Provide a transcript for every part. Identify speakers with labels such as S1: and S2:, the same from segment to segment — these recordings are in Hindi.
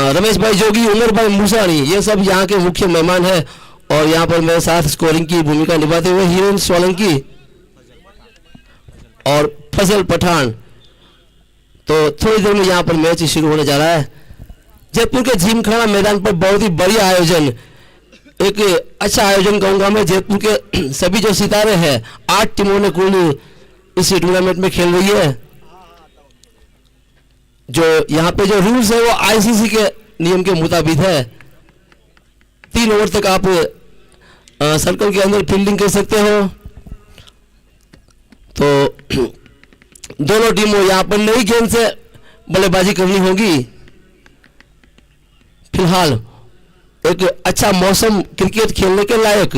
S1: रमेश भाई जोगी, उमर भाई मूसानी, ये सब यहाँ के मुख्य मेहमान हैं। और यहाँ पर मेरे साथ स्कोरिंग की भूमिका निभाते हुए हीरोइन सोलंकी और फजल पठान। तो थोड़ी देर में यहाँ पर मैच शुरू होने जा रहा है। जयपुर के जिमखाना मैदान पर बहुत ही बढ़िया आयोजन, एक अच्छा आयोजन कहूँगा मैं। जयपुर के सभी जो सितारे हैं, 8 टीमों ने कुल इस टूर्नामेंट में खेल रही है। जो यहाँ पे जो रूल्स है वो आईसीसी के नियम के मुताबिक है। 3 ओवर तक आप सर्कल के अंदर फील्डिंग कर सकते हो। तो दोनों टीमों यहाँ पर नई गेंद से बल्लेबाजी करनी होगी। फिलहाल एक अच्छा मौसम क्रिकेट खेलने के लायक,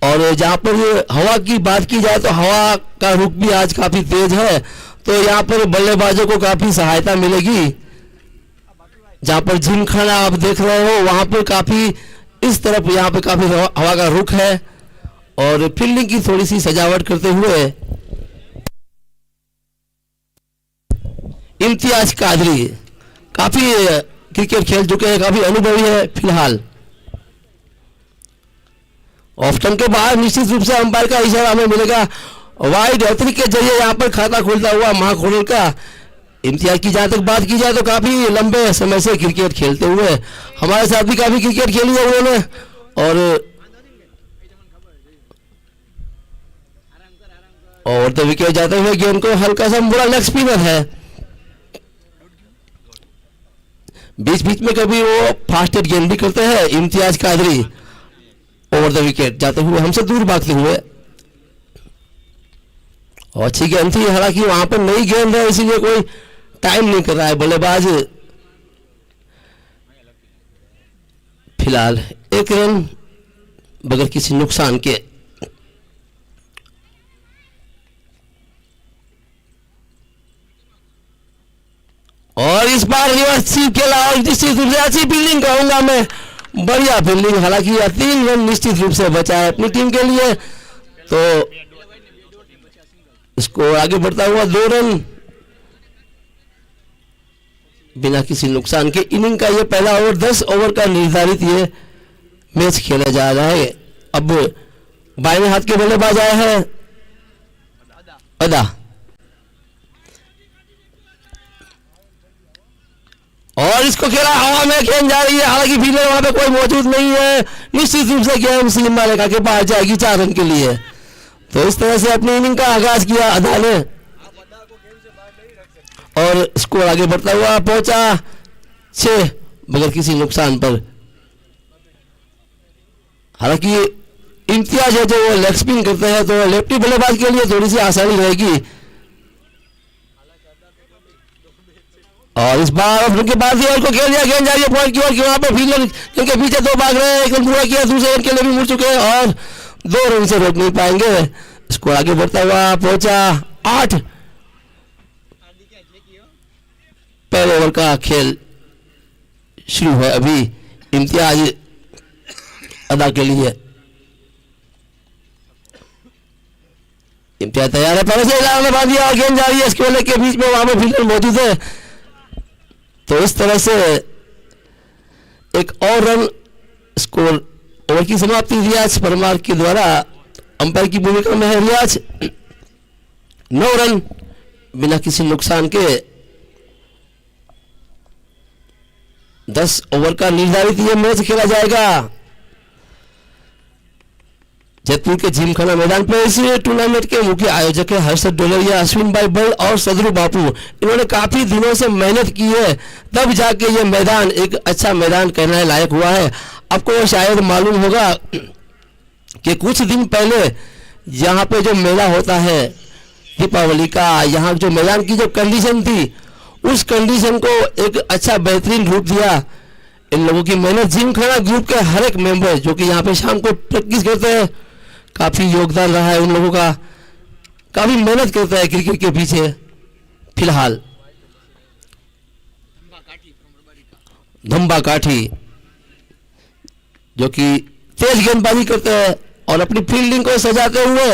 S1: और जहाँ पर हवा की बात की जाए तो हवा का रुख भी आज काफी तेज है। तो यहाँ पर बल्लेबाजों को काफी सहायता मिलेगी। जहाँ पर जिमखाना आप देख रहे हो वहां पर काफी इस तरफ यहाँ पे काफी हवा का रुख है। और फील्डिंग की थोड़ी सी सजावट करते हुए इम्तियाज कादरी काफी क्रिकेट खेल चुके हैं, काफी अनुभवी है। फिलहाल ऑफ स्टंप के बाहर निश्चित रूप से अंपायर का इशारा हमें मिलेगा। वाइड हैट्रिक के जरिए यहाँ पर खाता खुलता हुआ महाखोरल का इम्तियाज की जहां तक बात की जाए तो काफी लंबे समय से क्रिकेट खेलते हुए हमारे साथ भी काफी क्रिकेट खेली है उन्होंने। और तो विकेट जाते हुए गेंद को हल्का सा बुरा लेग स्पिनर है। बीच बीच में कभी वो फास्टेड गेंद भी करते हैं Imtiaz Qadri. Over the wicket जाते हुए हमसे दूर भागते हुए, और अच्छी गेंद थी। हालांकि वहां पर नई गेंद है इसीलिए कोई टाइम नहीं कर रहा है बल्लेबाज। फिलहाल 1 रन बगैर किसी नुकसान के। और इस बार रिवर्स खेला और निश्चित रूप से अच्छी फील्डिंग कहूंगा मैं, बढ़िया फील्डिंग। हालांकि 3 रन निश्चित रूप से बचा है अपनी टीम के लिए। तो इसको आगे बढ़ता हुआ 2 रन बिना किसी नुकसान के। इनिंग का ये पहला ओवर 10 ओवर का निर्धारित ये मैच खेला जा रहा है। अब बाएं हाथ के बल्लेबाज आए हैं अदा, और इसको खेला हवा में, गेंद जा रही है। हालांकि फील्डर वहां पे कोई मौजूद नहीं है। निश्चित रूप से गेंद सीमा रेखा के बाहर जाएगी 4 रन के लिए। तो इस तरह से अपनी इनिंग का आगाज किया अदा ने, और स्कोर आगे बढ़ता हुआ पहुंचा 6 बगैर किसी नुकसान पर। हालांकि इम्तियाज है जो वो लेग स्पिन करते हैं, तो लेफ्टी बल्लेबाज के लिए थोड़ी सी आसानी रहेगी। और इस बार उनके बाद ही को खेल दिया, गेंद जा रही है पॉइंट की ओर। वहां पे फील्डर जिनके पीछे 2 भाग रहे हैं, 1 रन पूरा किया, दूसरे रन के लिए भी मुड़ चुके हैं और 2 रन से रोक नहीं पाएंगे। स्कोर आगे बढ़ता हुआ पहुंचा 8। पहले ओवर का खेल शुरू है अभी इम्तियाज अदा के लिए। इम्तियाज तैयार है, पहले से इलाके में बांध दिया और गेंद जा रही है इसके वाले के बीच में, वहां पे फील्डर मौजूद है। तो इस तरह से एक और रन स्कोर। ओवर की समाप्ति रियाज परमार के द्वारा, अंपायर की भूमिका में है रियाज। 9 रन बिना किसी नुकसान के। 10 ओवर का निर्धारित यह मैच खेला जाएगा जयपुर के जिमखाना मैदान पर। इस टूर्नामेंट के मुख्य आयोजक है हर्षद डोलरिया, अश्विन भाई बल और सदरू बापू। इन्होंने काफी दिनों से मेहनत की है, तब जाके ये मैदान एक अच्छा मैदान कहने लायक हुआ है। आपको शायद मालूम होगा कि कुछ दिन पहले यहाँ पे जो मेला होता है दीपावली का, यहाँ जो मैदान की जो कंडीशन थी, उस कंडीशन को एक अच्छा बेहतरीन रूप दिया इन लोगों की मेहनत। जिमखाना ग्रुप के हर एक मेंबर जो कि यहाँ पे शाम को प्रैक्टिस करते हैं, काफी योगदान रहा है उन लोगों का, काफी मेहनत करता है क्रिकेट के पीछे। फिलहाल धम्बा काठी जो कि तेज गेंदबाजी करते हैं और अपनी फील्डिंग को सजाते हुए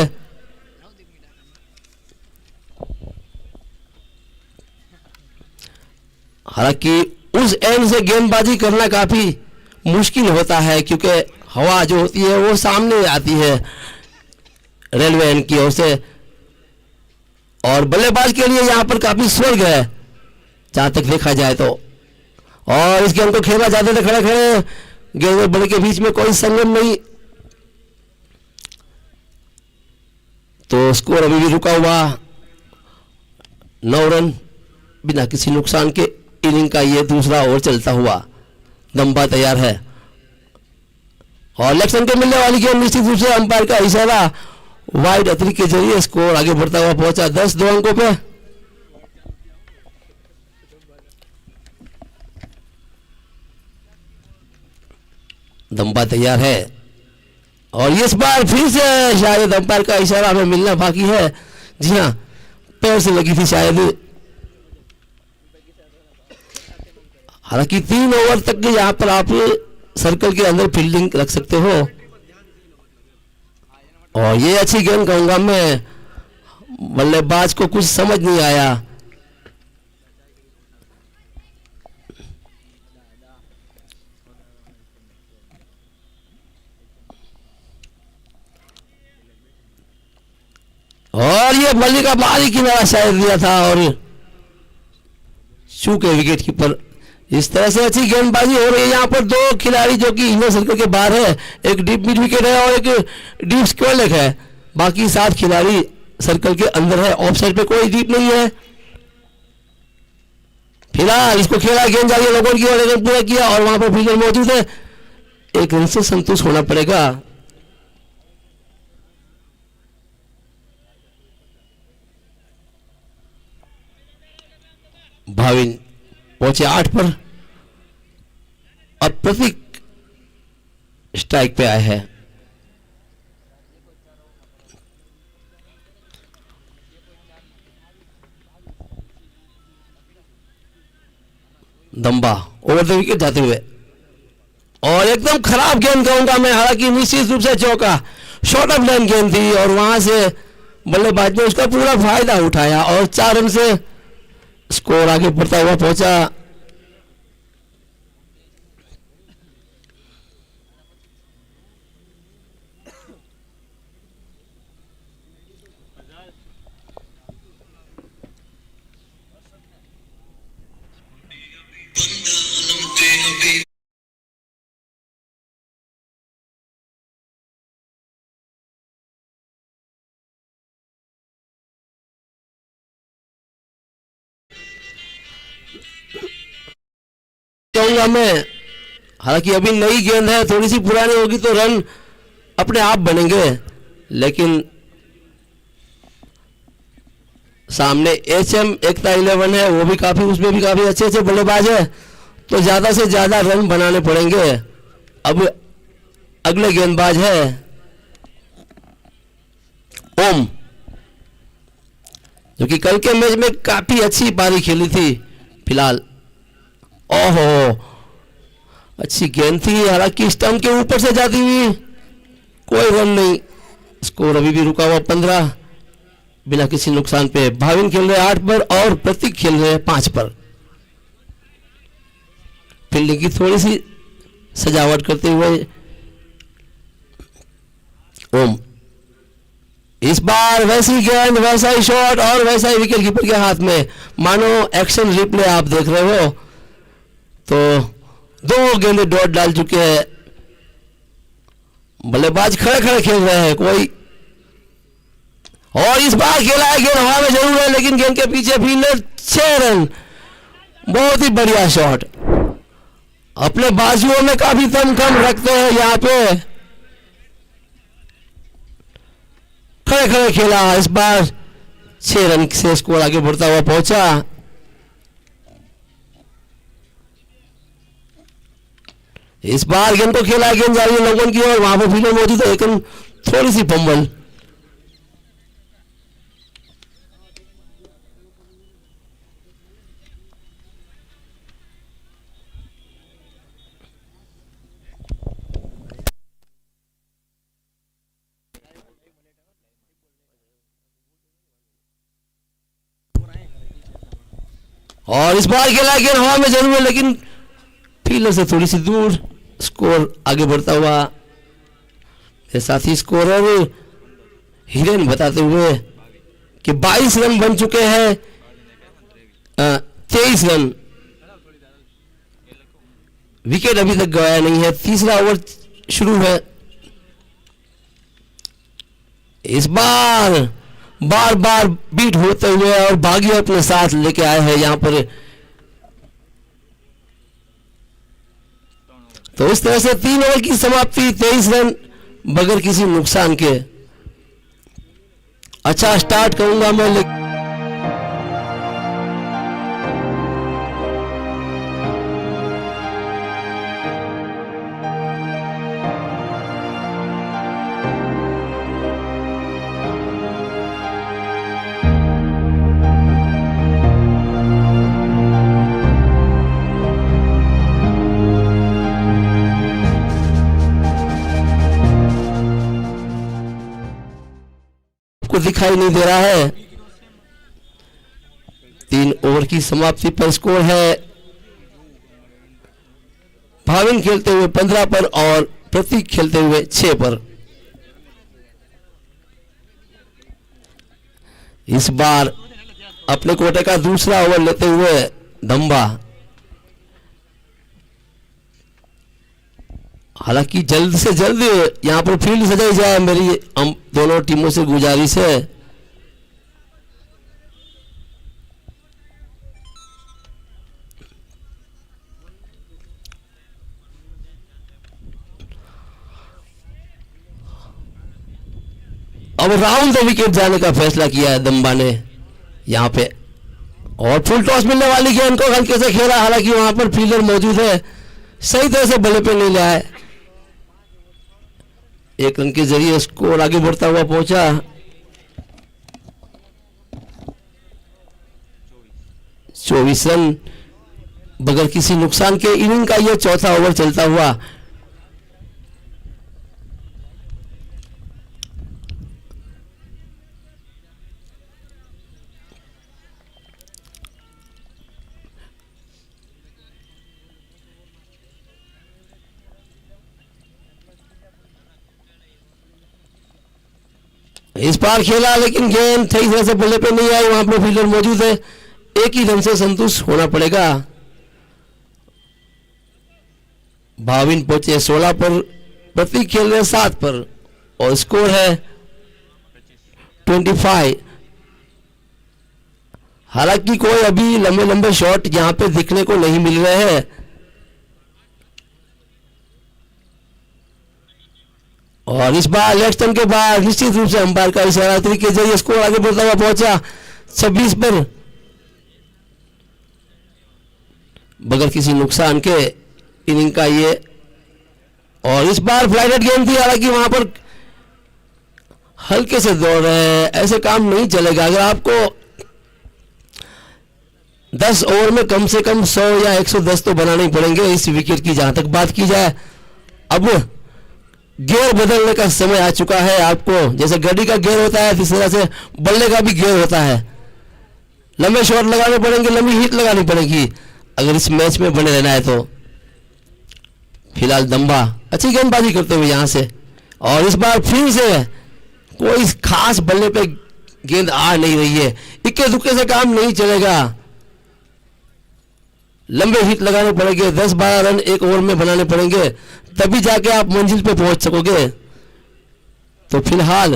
S1: हालांकि उस एंड से गेंदबाजी करना काफ़ी मुश्किल होता है, क्योंकि हवा जो होती है वो सामने आती है रेलवे एंड की ओर से, और बल्लेबाज के लिए यहाँ पर काफ़ी स्वर्ग है जहाँ तक देखा जाए तो। और इस गेंद को खेला जाते थे खड़े खड़े, गेंद और बल्ले के बीच में कोई संगम नहीं, तो स्कोर अभी भी रुका हुआ 9 रन बिना किसी नुकसान के। इनिंग का ये दूसरा ओवर चलता हुआ दम्बा तैयार है, और लेफ्ट के मिलने वाली गेंद निश्चित रूप से अंपायर का इशारा वाइड अतरी के जरिए स्कोर आगे बढ़ता हुआ पहुंचा 10-2 अंकों पे। दम्बा तैयार है, और इस बार फिर से शायद अंपायर का इशारा हमें मिलना बाकी है। जी हाँ, पैर से लगी थी शायद। हालांकि 3 ओवर तक के यहाँ पर आप सर्कल के अंदर फील्डिंग रख सकते हो, और ये अच्छी गेंद कहूंगा मैं, बल्लेबाज को कुछ समझ नहीं आया। और ये बल्ली का बाहरी किनारा शायद दिया था, और चूक है विकेट कीपर। इस तरह से अच्छी गेंदबाजी हो रही है यहाँ पर। 2 खिलाड़ी जो कि इनर सर्कल के बाहर है, एक डीप मिड विकेट है और एक डीप स्क्वायर लेग है, बाकी 7 खिलाड़ी सर्कल के अंदर है। ऑफ साइड पे कोई डीप नहीं है। फिलहाल इसको खेला, गेंद जा रही है लोगों की ओर, रन पूरा किया और वहां पर फील्डर मौजूद है। 1 रन से संतुष्ट होना पड़ेगा। भाविन पहुंचे 8 पर, और प्रतीक स्ट्राइक पे आए हैं। दम्बा ओवर द विकेट जाते हुए, और एकदम खराब गेंद कहूंगा मैं, हालांकि निश्चित रूप से चौका, शॉर्ट ऑफ लाइन गेंद थी और वहां से बल्लेबाज ने उसका पूरा फायदा उठाया और 4 रन से स्कोर आगे बढ़ता हुआ पहुंचा। कहूंगा मैं, हालांकि अभी नई गेंद है, थोड़ी सी पुरानी होगी तो रन अपने आप बनेंगे, लेकिन सामने HM एकता 11 है, वो भी काफी, उसमें भी काफी अच्छे अच्छे बल्लेबाज है, तो ज्यादा से ज्यादा रन बनाने पड़ेंगे। अब अगले गेंदबाज है ओम, जो कि कल के मैच में काफी अच्छी पारी खेली थी। फिलहाल ओहो, अच्छी गेंद थी, हालांकि स्टंप के ऊपर से जाती हुई, कोई रन नहीं। स्कोर अभी भी रुका हुआ 15 बिना किसी नुकसान पे। भाविन खेल रहे 8 पर और प्रतीक खेल रहे 5 पर। फील्डिंग की थोड़ी सी सजावट करते हुए ओम, इस बार वैसी गेंद, वैसा ही शॉट और वैसा ही विकेट कीपर के हाथ में, मानो एक्शन रिप्ले आप देख रहे हो। तो 2 गेंदे डॉट डाल चुके हैं, बल्लेबाज खड़े खड़े खेल रहे हैं कोई, और इस बार खेला है, गेंद हवा में जरूर है लेकिन गेंद के पीछे फील्डर 6 रन। बहुत ही बढ़िया शॉट, अपने बाजुओं में काफी दमखम रखते हैं यहाँ पे, खड़े खड़े खेला। इस बार 6 रन से स्कोर आगे बढ़ता हुआ पहुंचा। इस बार गेंद को खेला, गेंद जा रही है लोगों की ओर, वहां पर फील्डर मौजूद है, लेकिन थोड़ी सी फंबल। और इस बार खेला गेंद हवा में जरूर है, लेकिन फील्डर से थोड़ी सी दूर। स्कोर आगे बढ़ता हुआ मेरे साथी स्कोरर हिरेन बताते हुए कि 22 रन बन चुके हैं, 23 रन। विकेट अभी तक गवाया नहीं है, तीसरा ओवर शुरू है। इस बार बार बार बीट होते हुए और बागी अपने साथ लेके आए हैं यहां पर। तो इस तरह से 3 ओवर की समाप्ति, 23 रन बगैर किसी नुकसान के। अच्छा स्टार्ट करूंगा मैं, लेकिन को दिखाई नहीं दे रहा है। 3 ओवर की समाप्ति पर स्कोर है भाविन खेलते हुए 15 पर और प्रतीक खेलते हुए 6 पर। इस बार अपने कोटे का दूसरा ओवर लेते हुए दम्बा, हालांकि जल्द से जल्द यहां पर फील्ड सजाई जाए, मेरी हम दोनों टीमों से गुजारिश है। अब राउंड द विकेट जाने का फैसला किया है दम्बा ने यहां पे, और फुल टॉस मिलने वाली गेंद को हल्के से खेला, हालांकि वहां पर फील्डर मौजूद है, सही तरह से बल्ले पे नहीं लाया है। 1 रन के जरिए स्कोर आगे बढ़ता हुआ पहुंचा। 24 रन बगैर किसी नुकसान के इनिंग का यह चौथा ओवर चलता हुआ। इस बार खेला, लेकिन गेंद सही तरह से बल्ले पे नहीं आई, वहां पर फील्डर मौजूद है, 1 ही रन से संतुष्ट होना पड़ेगा। भाविन पहुंचे 16 पर, प्रतीक खेल रहे 7 पर और स्कोर है 25। हालांकि कोई अभी लंबे लंबे शॉट यहां पे दिखने को नहीं मिल रहे हैं। और इस बार लेग स्टंप के बाद निश्चित रूप से अंपायर का इशारा के जरिए स्कोर आगे बढ़ता हुआ पहुंचा 26 पर बगैर किसी नुकसान के इनिंग का ये। और इस बार फ्लाइट गेंद थी, हालांकि वहां पर हल्के से दौड़ रहे हैं, ऐसे काम नहीं चलेगा। अगर आपको 10 ओवर में कम से कम 100 या 110 तो बनाने ही पड़ेंगे इस विकेट की, जहां तक बात की जाए। अब गियर बदलने का समय आ चुका है। आपको जैसे गाड़ी का गियर होता है, इस तरह से बल्ले का भी गियर होता है। लंबे शॉट लगाने पड़ेंगे, लंबी हिट लगानी पड़ेगी अगर इस मैच में बने रहना है तो। फिलहाल दम्बा अच्छी गेंदबाजी करते हुए यहां से, और इस बार फिर से कोई खास बल्ले पे गेंद आ नहीं रही है, इक्के दुक्के से काम नहीं चलेगा, लंबे हिट लगाने पड़ेंगे, 10-12 रन 1 ओवर में बनाने पड़ेंगे, तभी जाके आप मंजिल पे पहुंच सकोगे। तो फिलहाल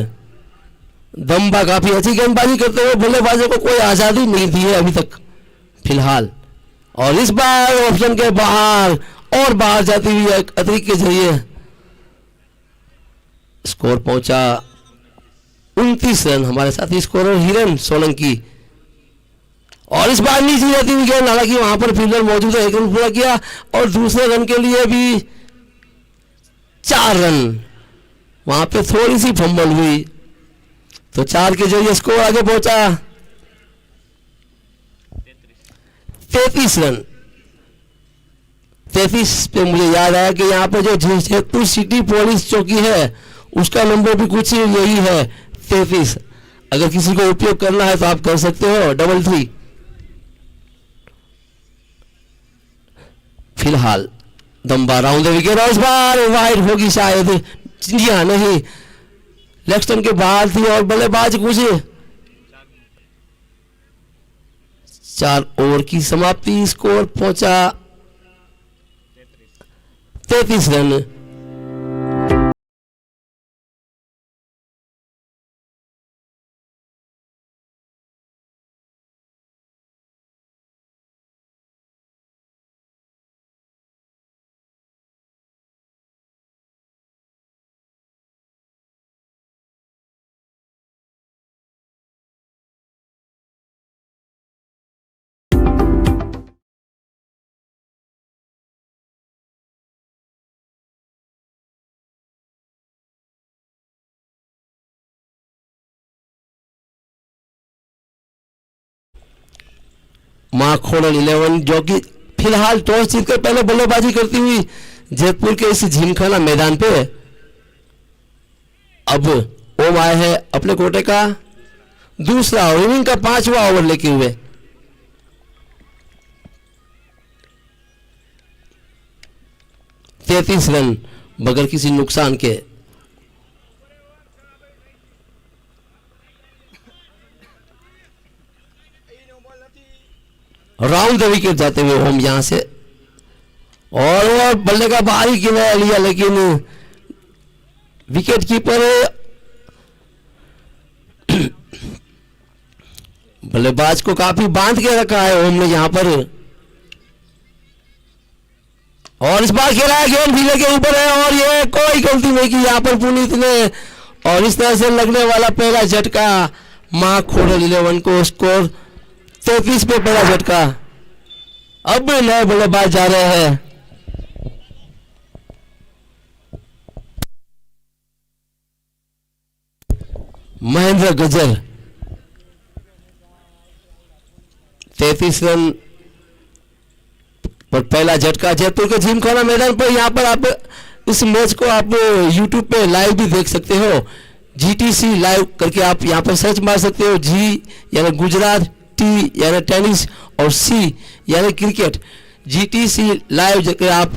S1: दम्बा काफी अच्छी गेंदबाजी करते हुए बल्लेबाजों को कोई आजादी नहीं दी है अभी तक फिलहाल। और इस बार ऑप्शन के बाहर और बाहर जाती हुई अतिरिक्त के जरिए स्कोर पहुंचा 29 रन। हमारे साथी स्कोरर हिरेन सोलंकी, और इस बार नीचे जाती हुई गेंद, हालांकि वहां पर फील्डर मौजूद है, 1 रन पूरा किया और दूसरे रन के लिए भी 4 रन, वहां पे थोड़ी सी फंबल हुई, तो 4 के जरिए स्कोर आगे पहुंचा 33 रन। 33 पे मुझे याद आया कि यहाँ पे जो जयपुर सिटी पुलिस चौकी है उसका नंबर भी कुछ यही है 33। अगर किसी को उपयोग करना है तो आप कर सकते हो 33। फिलहाल दम्बा राउंड विकेट और इस बार वाइड होगी शायद, जी हाँ नहीं, लेग स्टंप के बाहर थी और बल्लेबाज कुछ 4 ओवर की समाप्ति, स्कोर पहुंचा 33 रन। मां खोड़ल 11 जो कि फिलहाल टॉस जीतकर पहले बल्लेबाजी करती हुई जयपुर के इस जिमखाना मैदान पे अब ओम आए हैं अपने कोटे का दूसरा इनिंग का 5वां ओवर लेके हुए। तैतीस रन बगैर किसी नुकसान के। राउंड द विकेट जाते हुए होम यहां से और बल्ले का बाहरी किनारा लिया, लेकिन विकेट कीपर बल्लेबाज को काफी बांध के रखा है होम ने यहां पर, और इस बार खेला है गेंद भीले के ऊपर है और ये कोई गलती नहीं की यहां पर पुनीत ने, और इस तरह से लगने वाला पहला झटका मां खोड़ल 11 को, स्कोर 33 पे पहला झटका। अब नए बल्लेबाज जा रहे हैं, महेंद्र गजर 33 रन पर पहला झटका जयपुर के जिमखाना मैदान पर। यहां पर आप इस मैच को आप YouTube पे लाइव भी देख सकते हो, GTC लाइव करके आप यहां पर सर्च मार सकते हो। जी यानी गुजरात, टी यानी टेनिस और सी यानी क्रिकेट, GTC लाइव जगह आप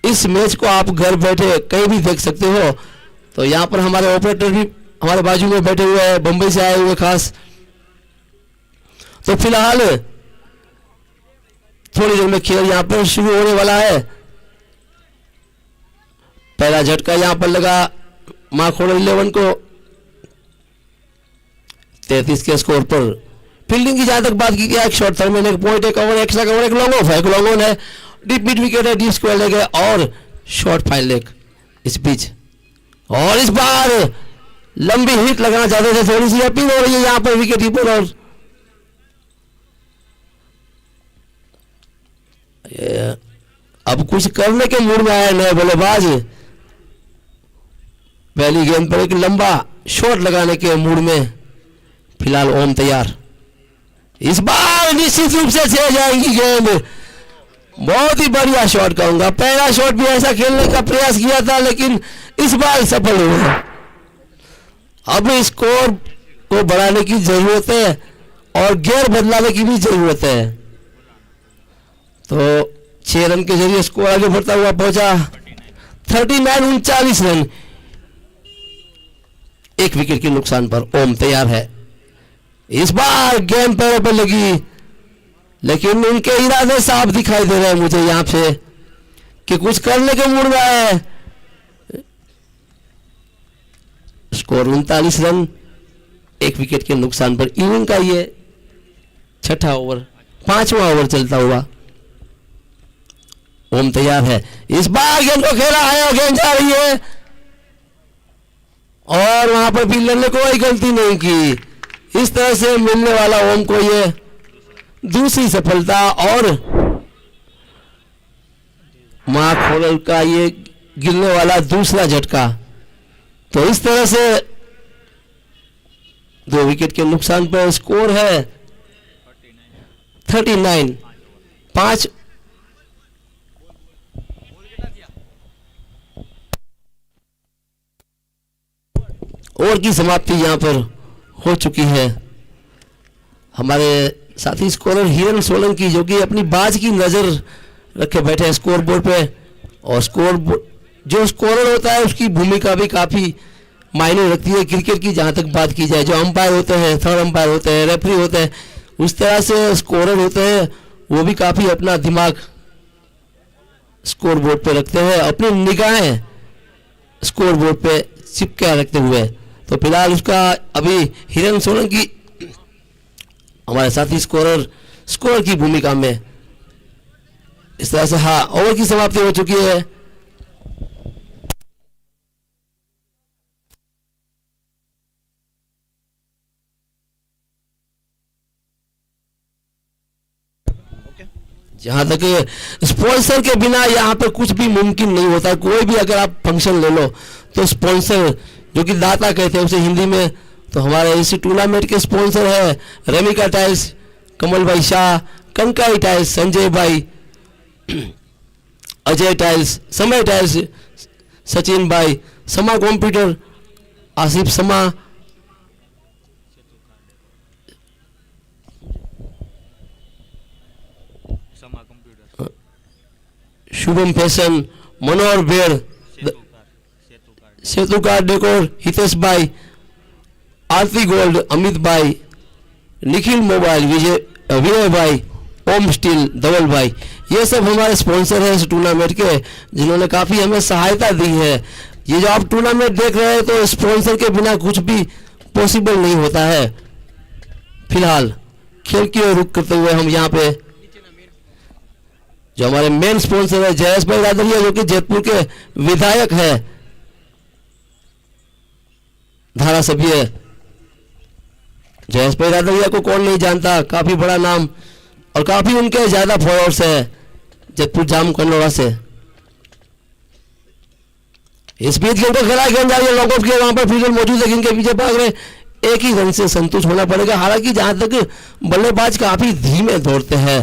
S1: इस मैच को आप घर बैठे कहीं भी देख सकते हो। तो यहाँ पर हमारे ऑपरेटर भी हमारे बाजू में बैठे हुए हैं, बंबई से आए हुए खास। तो फिलहाल थोड़ी देर में खेल यहाँ पर शुरू होने वाला है। पहला झटका यहाँ पर लगा मां खोड़ल 11 को 33 के स्कोर पर। फील्डिंग की जहां तक बात की गया, एक शॉर्ट थर्ड में एक पॉइंट, एक ओवर, एक्स्ट्रा कवर, एक लॉन्ग ऑफ है, एक लॉन्ग ऑन है, डीप मिड विकेट है, डीप स्क्वायर लेग है और शॉर्ट फाइन लेग इस बीच। और इस बार लंबी हिट लगाना चाहते थे, थोड़ी सी अपील हो रही है यहां पर विकेट कीपर, और अब कुछ करने के मूड में आया नए बल्लेबाज। पहली गेंद पर एक लंबा शॉट लगाने के मूड में फिलहाल ओम तैयार। इस बार निश्चित रूप से छह जाएंगी गेंद, बहुत ही बढ़िया शॉट कहूंगा। पहला शॉट भी ऐसा खेलने का प्रयास किया था लेकिन इस बार सफल हुआ। अब स्कोर को बढ़ाने की जरूरत है और गियर बदलाने की भी जरूरत है। तो 6 रन के जरिए स्कोर आगे बढ़ता हुआ पहुंचा 39 39 रन, एक विकेट के नुकसान पर ओम तैयार है। इस बार गेंद पैरों पर लगी लेकिन उनके इरादे साफ दिखाई दे रहे हैं मुझे यहां से कि कुछ करने के मूड में है। स्कोर 39 रन, एक विकेट के नुकसान पर। इनिंग का ये छठा ओवर, 5वां ओवर चलता हुआ ओम तैयार है। इस बार गेंद को खेला है और गेंद जा रही है और वहां पर फील्डर ने कोई गलती नहीं की। इस तरह से मिलने वाला ओम को ये दूसरी सफलता और मां खोड़ल का ये गिरने वाला दूसरा झटका। तो इस तरह से 2 विकेट के नुकसान पर स्कोर है 39। 5 ओवर की समाप्ति यहां पर हो चुकी है। हमारे साथी स्कोरर हिरन सोलंकी जो कि अपनी बाज की नजर रखे बैठे हैं स्कोर बोर्ड पे। और जो स्कोरर होता है उसकी भूमिका भी काफ़ी मायने रखती है क्रिकेट की, जहाँ तक बात की जाए। जो अंपायर होते हैं, थर्ड अंपायर होते हैं, रेफरी होते हैं, उस तरह से स्कोरर होते हैं, वो भी काफ़ी अपना दिमाग स्कोर बोर्ड पे रखते हैं, अपनी निगाहें स्कोर बोर्ड पे चिपके रखते हुए। तो फिलहाल उसका अभी हिरन सोलंकी हमारे साथी स्कोरर की भूमिका में इस तरह से। हाँ, ओवर की समाप्ति हो चुकी है। जहां तक स्पॉन्सर के बिना यहाँ पे कुछ भी मुमकिन नहीं होता। कोई भी अगर आप फंक्शन ले लो तो स्पॉन्सर, जो कि दाता कहते हैं उसे हिंदी में, तो हमारे इस टूर्नामेंट के स्पॉन्सर है रेमिका टाइल्स, कमल भाई शाह, कंकाई टाइल्स, संजय भाई, अजय टाइल्स, समय टाइल्स, सचिन भाई, समा कंप्यूटर, आसिफ समा, शुभम फैशन, मनोहर बेर, सेतुकार डेकोर, हितेश भाई, आरती गोल्ड, अमित भाई, निखिल मोबाइल, विजय भाई, ओम स्टील, धवल भाई, ये सब हमारे स्पॉन्सर हैं इस टूर्नामेंट के, जिन्होंने काफ़ी हमें सहायता दी है। ये जो आप टूर्नामेंट देख रहे हैं तो स्पॉन्सर के बिना कुछ भी पॉसिबल नहीं होता है। फिलहाल खेल की ओर रुख करते हुए हम यहाँ पे जो हमारे मेन स्पॉन्सर है जयेश भाई रादरिया, जो कि जयपुर के विधायक है, धारासभ्य जयेश भाई रादरिया को कौन नहीं जानता, काफी बड़ा नाम और काफी उनके ज्यादा फॉलोअर्स है जयपुर जाम कन्नौड़ा से। इस बीच गेंद को खेला, गेंद जा रही है लॉकआउट की, वहां पर फील्डर मौजूद है, गेंद के पीछे भाग रहे, एक ही रन से संतुष्ट होना पड़ेगा। हालांकि जहां तक बल्लेबाज काफी धीमे दौड़ते हैं,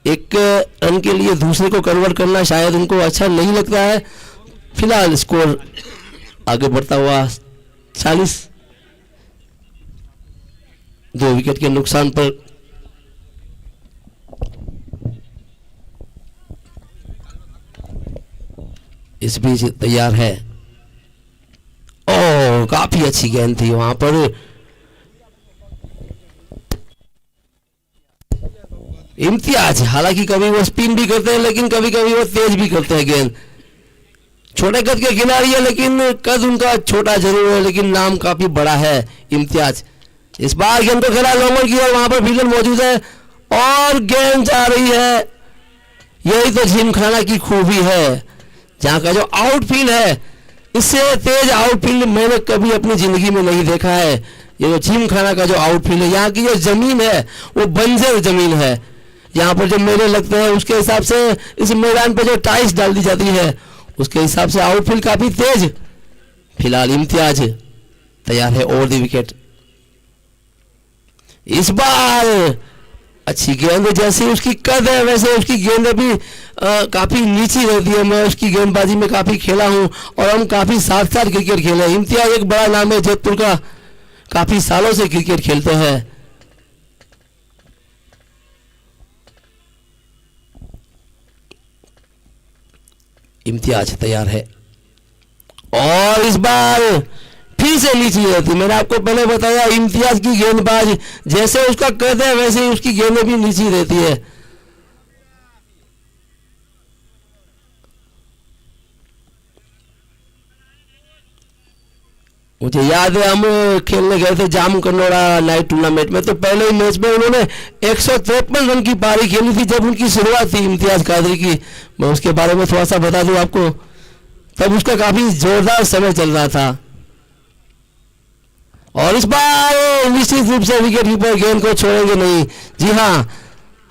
S1: एक रन के लिए दूसरे को कन्वर्ट करना शायद उनको अच्छा नहीं लगता है। फिलहाल स्कोर आगे बढ़ता हुआ 40, 2 विकेट के नुकसान पर। इस बीच तैयार है, ओह काफी अच्छी गेंद थी वहां पर, इम्तियाज। हालांकि कभी वो स्पिन भी करते हैं लेकिन कभी कभी वो तेज भी करते हैं गेंद। छोटे कद के खिलाड़ी है लेकिन कद उनका छोटा जरूर है, लेकिन नाम काफी बड़ा है इम्तियाज। इस बार गेंद को खेला लॉन्गर की और वहां पर फील्डर मौजूद है और गेंद जा रही है। यही तो जिमखाना की खूबी है, जहां का जो आउटफील्ड है, इससे तेज आउटफील्ड मैंने कभी अपनी जिंदगी में नहीं देखा है। ये जो जिमखाना का जो आउटफील्ड है, यहाँ की जो जमीन है वो बंजर जमीन है। यहाँ पर जो मेले लगते हैं उसके हिसाब से इस मैदान पर जो टाइल्स डाल दी जाती है उसके हिसाब से आउटफील्ड काफी तेज। फिलहाल इम्तियाज तैयार है ओवर द विकेट। इस बार अच्छी गेंद, जैसी उसकी कद है वैसे उसकी गेंद भी काफी नीची रहती है। मैं उसकी गेंदबाजी में काफी खेला हूं और हम काफी साथ साथ क्रिकेट खेले। इम्तियाज एक बड़ा नाम है जयपुर का, काफी सालों से क्रिकेट खेलते हैं। इम्तियाज तैयार है और इस बार फिर से नीचे रहती। मैंने आपको पहले बताया इम्तियाज की गेंदबाज जैसे उसका कद है वैसे ही उसकी गेंदें भी नीचे रहती है। मुझे याद है हम खेलने गए थे जाम कन्नौड़ा नाइट टूर्नामेंट में, तो पहले ही मैच में उन्होंने 153 रन की पारी खेली थी जब उनकी शुरुआत थी इम्तियाज कादरी की। मैं उसके बारे में थोड़ा सा बता दूं आपको, तब उसका काफी जोरदार समय चल रहा था। और इस बार निश्चित रूप से विकेट कीपर गेंद को छोड़ेंगे नहीं। जी हाँ,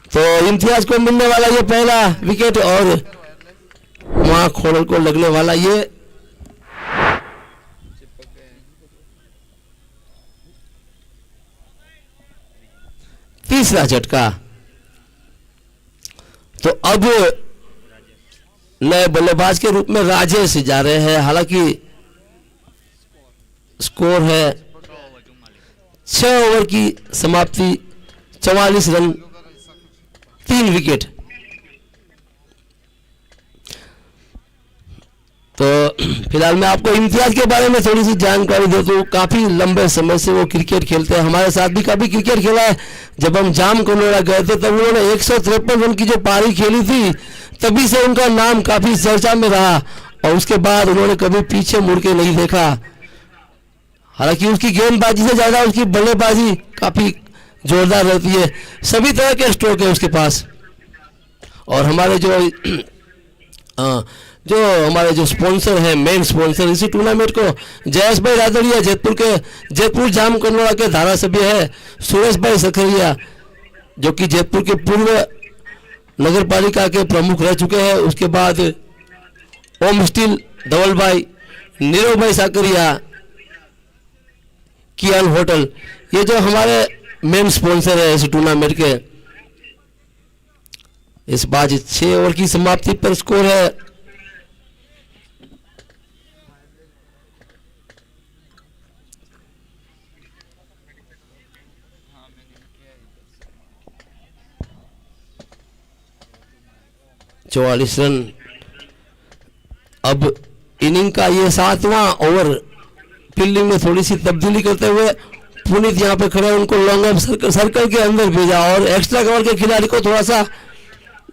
S1: तो इम्तियाज को मिलने वाला ये पहला विकेट और वहां खोड़ल को लगने वाला ये तीसरा झटका। तो अब नए बल्लेबाज के रूप में राजेश जा रहे हैं। हालांकि स्कोर है 6 ओवर की समाप्ति, 44 रन, 3 विकेट। फिलहाल मैं आपको इम्तियाज के बारे में थोड़ी सी जानकारी देता हूँ। काफ़ी लंबे समय से वो क्रिकेट खेलते हैं, हमारे साथ भी काफ़ी क्रिकेट खेला है। जब हम जाम कनौरा गए थे तब उन्होंने 153 रन की जो पारी खेली थी, तभी से उनका नाम काफ़ी चर्चा में रहा और उसके बाद उन्होंने कभी पीछे मुड़ के नहीं देखा। हालांकि उसकी गेंदबाजी से ज़्यादा उसकी बल्लेबाजी काफ़ी जोरदार रहती है, सभी तरह के स्ट्रोक है उसके पास। और हमारे हमारे जो स्पॉन्सर हैं, मेन स्पॉन्सर इसी टूर्नामेंट को, जयेश भाई रादड़िया जयपुर जाम कनौरा के धारासभ्य है, सुरेश भाई सखरिया जो कि जयपुर के पूर्व नगर पालिका के प्रमुख रह चुके हैं, उसके बाद ओम स्टील धवल भाई, नीरव भाई साकरिया, कियान होटल, ये जो हमारे मेन स्पॉन्सर है इस टूर्नामेंट के। इस बार 6 ओवर की समाप्ति पर स्कोर है 44 रन। अब इनिंग का ये 7वां ओवर, फील्डिंग में थोड़ी सी तब्दीली करते हुए पुनीत यहाँ पे खड़े, उनको लॉन्ग ऑफ सर्कल के अंदर भेजा और एक्स्ट्रा कवर के खिलाड़ी को थोड़ा सा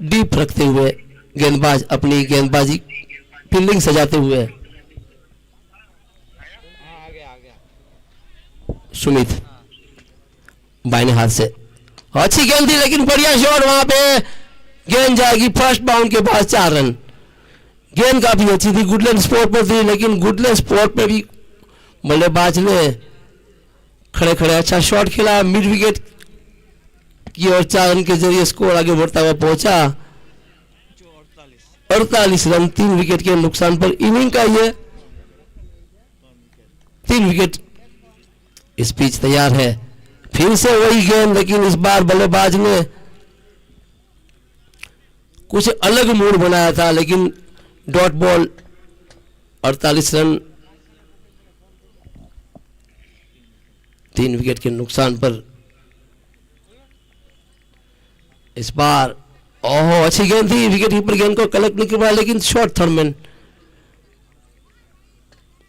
S1: डीप रखते हुए गेंदबाज अपनी गेंदबाजी फील्डिंग सजाते हुए सुमित बाइने हाथ से अच्छी गेंद थी, लेकिन बढ़िया शॉट, वहां पे गेंद जाएगी फर्स्ट बाउंड के बाद 4 रन। गेंद काफी अच्छी थी, गुडलैंड स्पोर्ट पर थी, लेकिन गुडलैंड स्पोर्ट पे भी बल्लेबाज ने खड़े खड़े अच्छा शॉट खेला, मिड विकेट की और 4 रन के जरिए स्कोर आगे बढ़ता हुआ पहुंचा 48 रन 3 विकेट के नुकसान पर। इनिंग का ये 3 विकेट। इस पिच तैयार है, फिर से वही गेंद, लेकिन इस बार बल्लेबाज ने कुछ अलग मूड बनाया था, लेकिन डॉट बॉल 48 रन 3 विकेट के नुकसान पर। इस बार ओहो अच्छी गेंद थी, विकेट कीपर गेंद को कलेक्ट नहीं कर पाया, लेकिन शॉर्ट थर्डमैन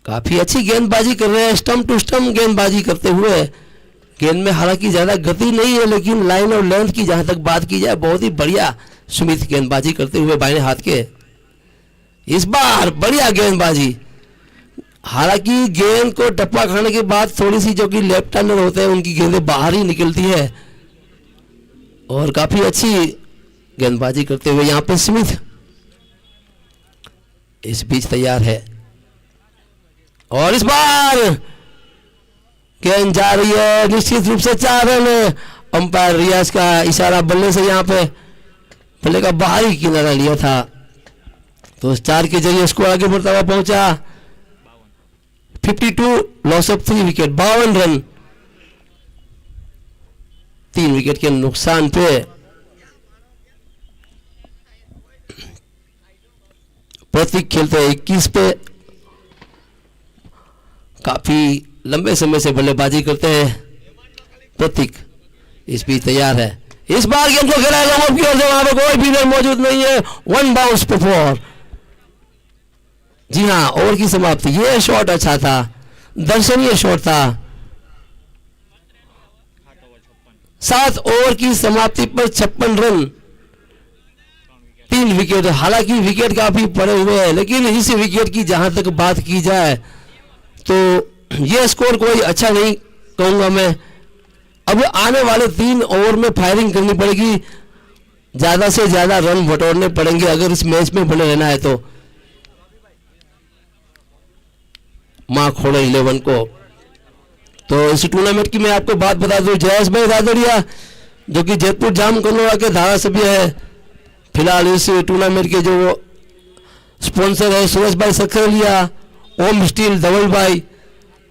S1: काफी अच्छी गेंदबाजी कर रहे हैं, स्टंप टू स्टंप गेंदबाजी करते हुए। गेंद में हालांकि ज्यादा गति नहीं है, लेकिन लाइन और लेंथ की जहां तक बात की जाए बहुत ही बढ़िया सुमित गेंदबाजी करते हुए बाएं हाथ के। इस बार बढ़िया गेंदबाजी, हालांकि गेंद को टप्पा खाने के बाद थोड़ी सी जो कि लेफ्ट हैंडर होते हैं उनकी गेंदें बाहर ही निकलती है, और काफी अच्छी गेंदबाजी करते हुए यहां पे स्मिथ। इस बीच तैयार है और इस बार गेंद जा रही है निश्चित रूप से 4 रन। अंपायर रियाज का इशारा बल्ले से यहाँ पे बल्ले का बाहरी किनारा लिया था, तो 4 के जरिए इसको आगे बढ़ता हुआ पहुंचा 52 loss of 3 wicket 52 run 3 wicket के नुकसान पे। प्रतीक खेलते हैं 21 पे, काफी लंबे समय से बल्लेबाजी करते हैं प्रतीक। इस बीच तैयार है, इस बार गेंद को खेला लोगों की ओर से, वहां पर कोई भी मौजूद नहीं है, 1 बाउंस पे 4। जी हाँ, ओवर की समाप्ति। ये शॉट अच्छा था, दर्शनीय शॉट था। 7 ओवर की समाप्ति पर 56 रन 3 विकेट। हालांकि विकेट काफी पड़े हुए हैं, लेकिन इस विकेट की जहां तक बात की जाए तो यह स्कोर कोई अच्छा नहीं कहूंगा मैं। अब आने वाले 3 ओवर में फायरिंग करनी पड़ेगी, ज्यादा से ज्यादा रन बटोरने पड़ेंगे अगर इस मैच में बने रहना है तो। मां खोड़े 11 को। तो इस टूर्नामेंट की मैं आपको बात बता दूं, जयेश भाई रादड़िया जो कि जयपुर जाम कनौरा के धारासभ्य है, फिलहाल इस टूर्नामेंट के जो स्पॉन्सर है सुरेश भाई सखरिया, ओम स्टील धवल भाई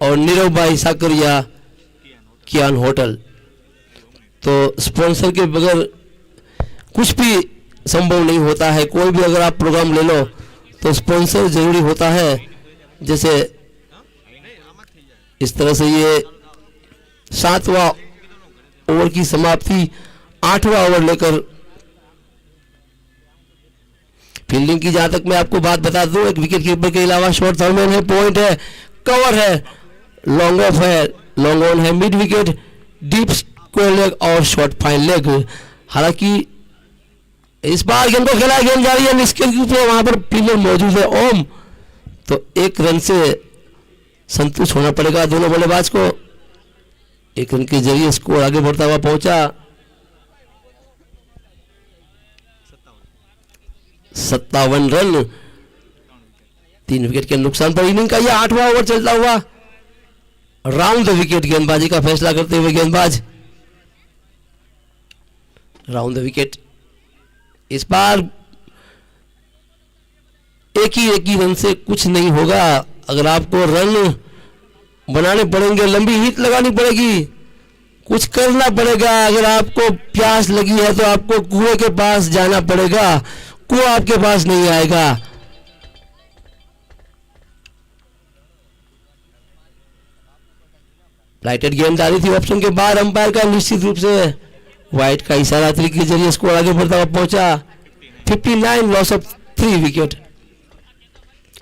S1: और नीरव भाई साकरिया, कियान होटल। तो स्पॉन्सर के बगैर कुछ भी संभव नहीं होता है, कोई भी अगर आप प्रोग्राम ले लो तो स्पॉन्सर जरूरी होता है। जैसे इस तरह से ये 7वां ओवर की समाप्ति, 8वां ओवर लेकर फील्डिंग की जहां तक मैं आपको बात बता दूं, एक विकेट कीपर के अलावा शॉर्ट थर्मन है, पॉइंट है, कवर है, लॉन्ग ऑफ है, लॉन्ग ऑन है, mid wicket, deep square leg और शॉर्ट फाइन लेग। हालांकि इस बार गेंद को खेला, गेंद जा रही है निष्क्रिय रूप से, वहां पर फील्डर मौजूद है ओम, तो 1 रन से संतुष्ट होना पड़ेगा दोनों बल्लेबाज को। 1 रन के जरिए स्कोर आगे बढ़ता हुआ पहुंचा 57 रन, 3 विकेट के नुकसान पर। इनिंग का यह 8वां ओवर चलता हुआ राउंड द विकेट गेंदबाजी का फैसला करते हुए गेंदबाज राउंड द विकेट। इस बार एक ही रन से कुछ नहीं होगा, अगर आपको रन बनाने पड़ेंगे, लंबी हिट लगानी पड़ेगी, कुछ करना पड़ेगा। अगर आपको प्यास लगी है तो आपको कुएं के पास जाना पड़ेगा, कुआं आपके पास नहीं आएगा। लाइटेड गेंदबाजी थी, ऑप्शन के बाद अंपायर का निश्चित रूप से वाइट का इशारा के जरिए स्कोर आगे बढ़ता हुआ पहुंचा 59, लॉस ऑफ 3 विकेट।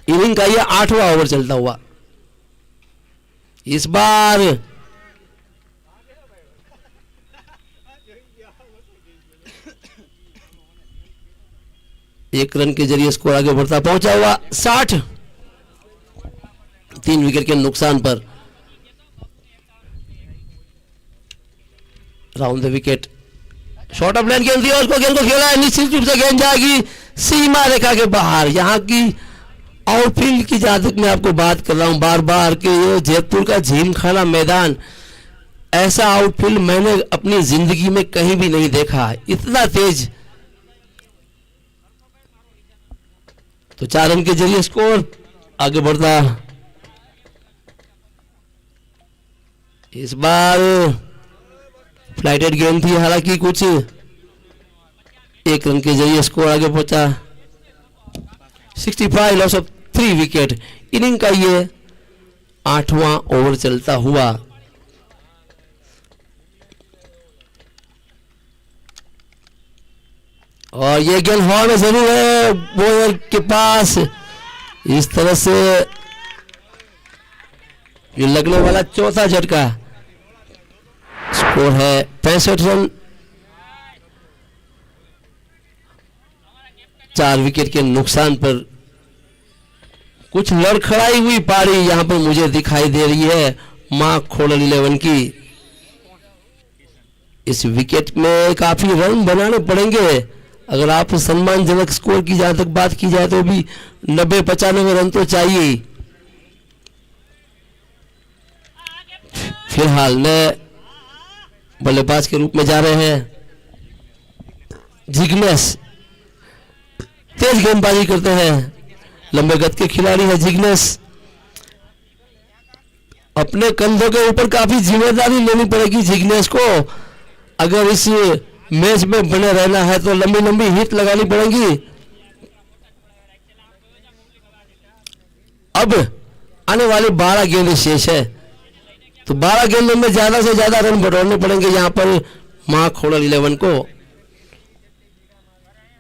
S1: इनिंग का यह 8वां ओवर चलता हुआ। इस बार एक रन के जरिए स्कोर आगे बढ़ता पहुंचा हुआ 60, 3 विकेट के नुकसान पर। Round the wicket, short of line गेंद दिया उसको, गेंद को खेला है, निश्चित रूप से गेंद जाएगी सीमा रेखा के बाहर। यहां की आउटफील्ड की जहां तक मैं आपको बात कर रहा हूं बार बार कि ये जयपुर का जिमखाना मैदान, ऐसा आउटफील्ड मैंने अपनी जिंदगी में कहीं भी नहीं देखा, इतना तेज। तो 4 रन के जरिए स्कोर आगे बढ़ता। इस बार फ्लाइटेड गेंद थी, हालांकि कुछ 1 रन के जरिए स्कोर आगे पहुंचा 65, लॉस ऑफ 3 विकेट। इनिंग का ये 8वां ओवर चलता हुआ। और ये गेंद हवा में जरूर है बॉलर के पास, इस तरह से ये लगने वाला चौथा झटका। स्कोर है 65 रन, 4 विकेट के नुकसान पर। कुछ लड़खड़ाई हुई पारी यहां पर मुझे दिखाई दे रही है मां खोड़ल 11 की। इस विकेट में काफी रन बनाने पड़ेंगे, अगर आप सम्मानजनक स्कोर की जहां तक बात की जाए तो भी 90-95 रन तो चाहिए। फिलहाल नए बल्लेबाज के रूप में जा रहे हैं जिग्नेश, तेज गेंदबाजी करते हैं, लंबे गद के खिलाड़ी है जिग्नेश। अपने कंधों के ऊपर काफी जिम्मेदारी लेनी पड़ेगी जिग्नेश को, अगर इस मैच में बने रहना है तो लंबी लंबी हिट लगानी पड़ेगी। अब आने वाली 12 गेंदें शेष है, तो 12 गेंदों में ज्यादा से ज्यादा रन बटोरने पड़ेंगे यहां पर मां खोड़ल 11 को।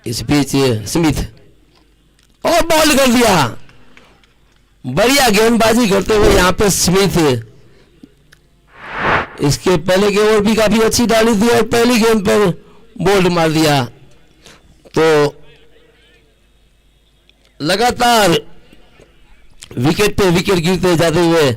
S1: इस बीच स्मिथ और बॉल कर दिया, बढ़िया गेंदबाजी करते हुए यहां पे स्मिथ। इसके पहले की ओवर भी काफी अच्छी डाली थी और पहली गेंद पर बोल्ड मार दिया। तो लगातार विकेट पे विकेट गिरते जाते हुए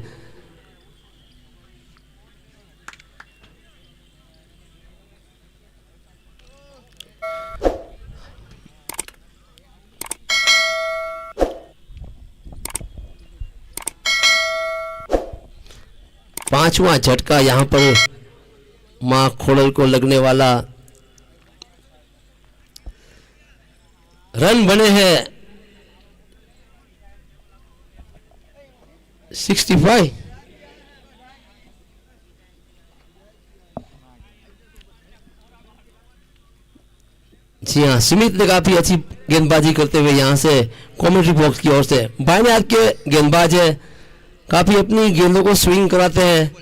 S1: पांचवा झटका यहां पर मां खोड़ल को लगने वाला। रन बने हैं 65। जी हाँ, स्मिथ ने काफी अच्छी गेंदबाजी करते हुए यहां से कमेंट्री बॉक्स की ओर से, बाएं हाथ के गेंदबाज है, काफी अपनी गेंदों को स्विंग कराते हैं।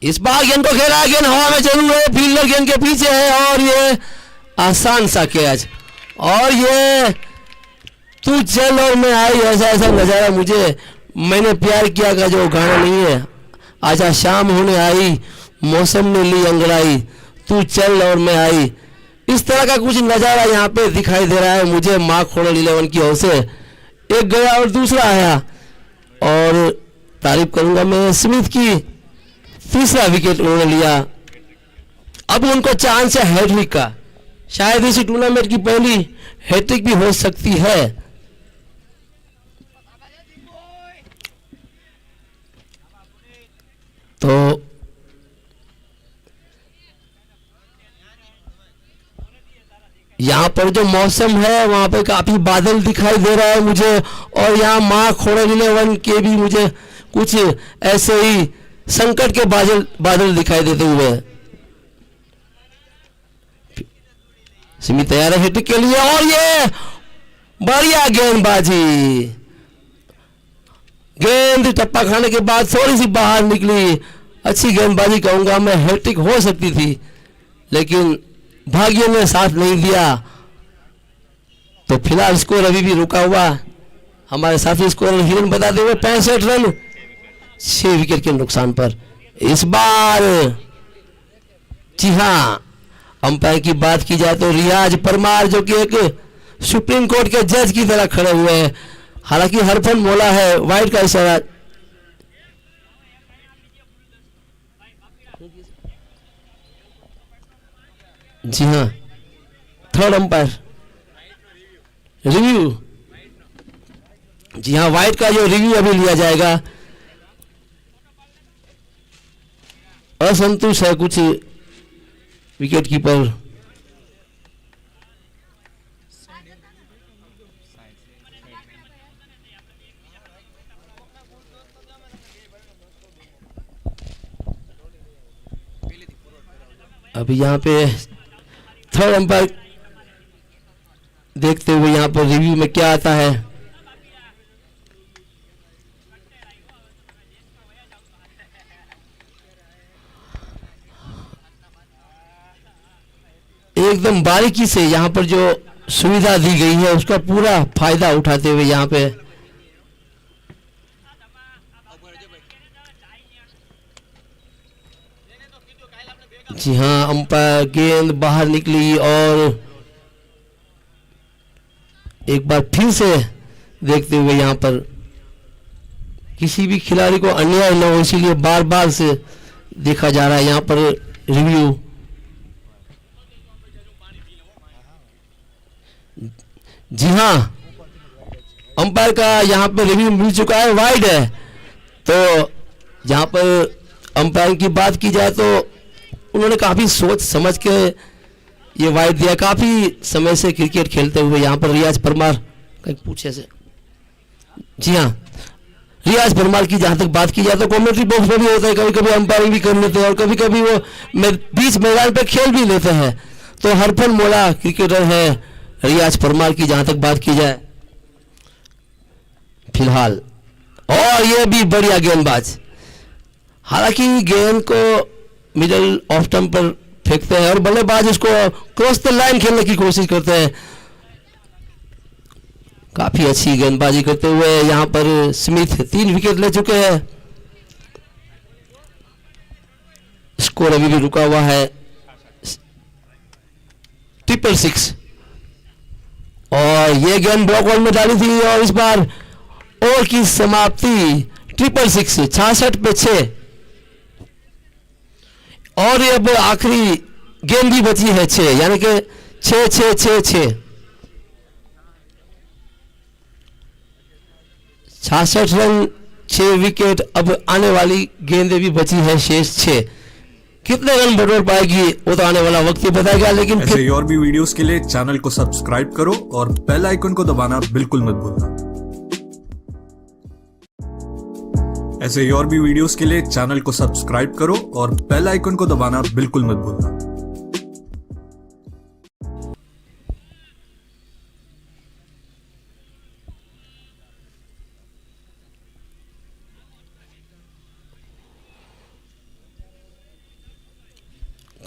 S1: इस बार गेंद को खेला, गेंद हवा में जरूर है, फील्डर गेंद के पीछे है और ये आसान सा कैच, और ये तू चल और मैं आई, ऐसा ऐसा नज़ारा मुझे मैंने प्यार किया का जो गाना नहीं है, आजा शाम होने आई मौसम ने ली अंगड़ाई, तू चल और मैं आई, इस तरह का कुछ नज़ारा यहाँ पे दिखाई दे रहा है मुझे माँ खोड़ल 11 की ओर से। एक गया और दूसरा आया, और तारीफ करूंगा मैं स्मिथ की, तीसरा विकेट उन्होंने लिया। अब उनको चांस है हैट्रिक का, शायद इसी टूर्नामेंट की पहली हैट्रिक भी हो सकती है। तो यहाँ पर जो मौसम है वहाँ पे काफी बादल दिखाई दे रहा है मुझे, और यहाँ माँ खोड़ल 11 के भी मुझे कुछ ऐसे ही संकट के बादल बादल दिखाई देते हुए। सिमी तैयार है हिट के लिए, और ये बढ़िया गेंदबाजी, गेंद टप्पा खाने के बाद थोड़ी सी बाहर निकली, अच्छी गेंदबाजी कहूंगा मैं, हैट्रिक हो सकती थी लेकिन भाग्य ने साथ नहीं दिया। तो फिलहाल स्कोर अभी भी रुका हुआ, हमारे साथी स्कोर हिरन बताते हुए 65 रन 6 विकेट के नुकसान पर। इस बार जी हाँ, अंपायर की बात की जाए तो रियाज परमार जो कि एक सुप्रीम कोर्ट के जज की तरह खड़े हुए हैं, हालांकि हरफन मोला है, वाइड का इशारा। जी हाँ, थर्ड अंपायर रिव्यू, जी हाँ, वाइड का जो रिव्यू अभी लिया जाएगा। असंतुष्ट है कुछ विकेट कीपर, अभी यहाँ पे थर्ड अंपायर देखते हुए यहाँ पर रिव्यू में क्या आता है। एकदम बारीकी से यहाँ पर जो सुविधा दी गई है उसका पूरा फायदा उठाते हुए यहाँ पे जी हाँ, अंपायर गेंद बाहर निकली, और एक बार फिर से देखते हुए यहाँ पर किसी भी खिलाड़ी को अन्याय न हो इसीलिए बार बार से देखा जा रहा है यहाँ पर रिव्यू। जी हाँ, अंपायर का यहाँ पर रिव्यू मिल चुका है, वाइड है। तो यहाँ पर अंपायर की बात की जाए तो उन्होंने काफी सोच समझ के ये वाइड दिया, काफी समय से क्रिकेट खेलते हुए यहाँ पर रियाज परमार कहीं पूछे से। जी हाँ, रियाज परमार की जहां तक बात की जाए तो कमेंट्री बॉक्स में भी होता है, कभी कभी अंपायरिंग भी कर लेते हैं और कभी कभी वो बीच मैदान पे खेल भी लेते हैं। तो हरफन मोला क्रिकेटर है रियाज परमार की जहां तक बात की जाए फिलहाल, और ये भी बढ़िया गेंदबाज, हालांकि गेंद को मिडल ऑफ स्टंप पर फेंकते हैं और बल्लेबाज उसको क्रॉस द लाइन खेलने की कोशिश करते हैं। काफी अच्छी गेंदबाजी करते हुए यहां पर स्मिथ 3 विकेट ले चुके हैं। स्कोर अभी भी रुका हुआ है 666, और ये गेंद ब्लॉक बॉल में डाली थी, और इस बार ओवर की समाप्ति 666 66 पे 6, और ये अब आखिरी गेंद भी बची है 6, यानी कि 6 6 6 6 66 रन 6 विकेट। अब आने वाली गेंदें भी बची है शेष 6, कितने रन बटोर पाएगी वो तो आने वाला वक्त ही बताएगा। लेकिन
S2: ऐसे ही और भी वीडियोस के लिए चैनल को सब्सक्राइब करो और बेल आइकन को दबाना बिल्कुल मत भूलना। ऐसे ही और भी वीडियोस के लिए चैनल को सब्सक्राइब करो और बेल आइकन को दबाना बिल्कुल मत भूलना।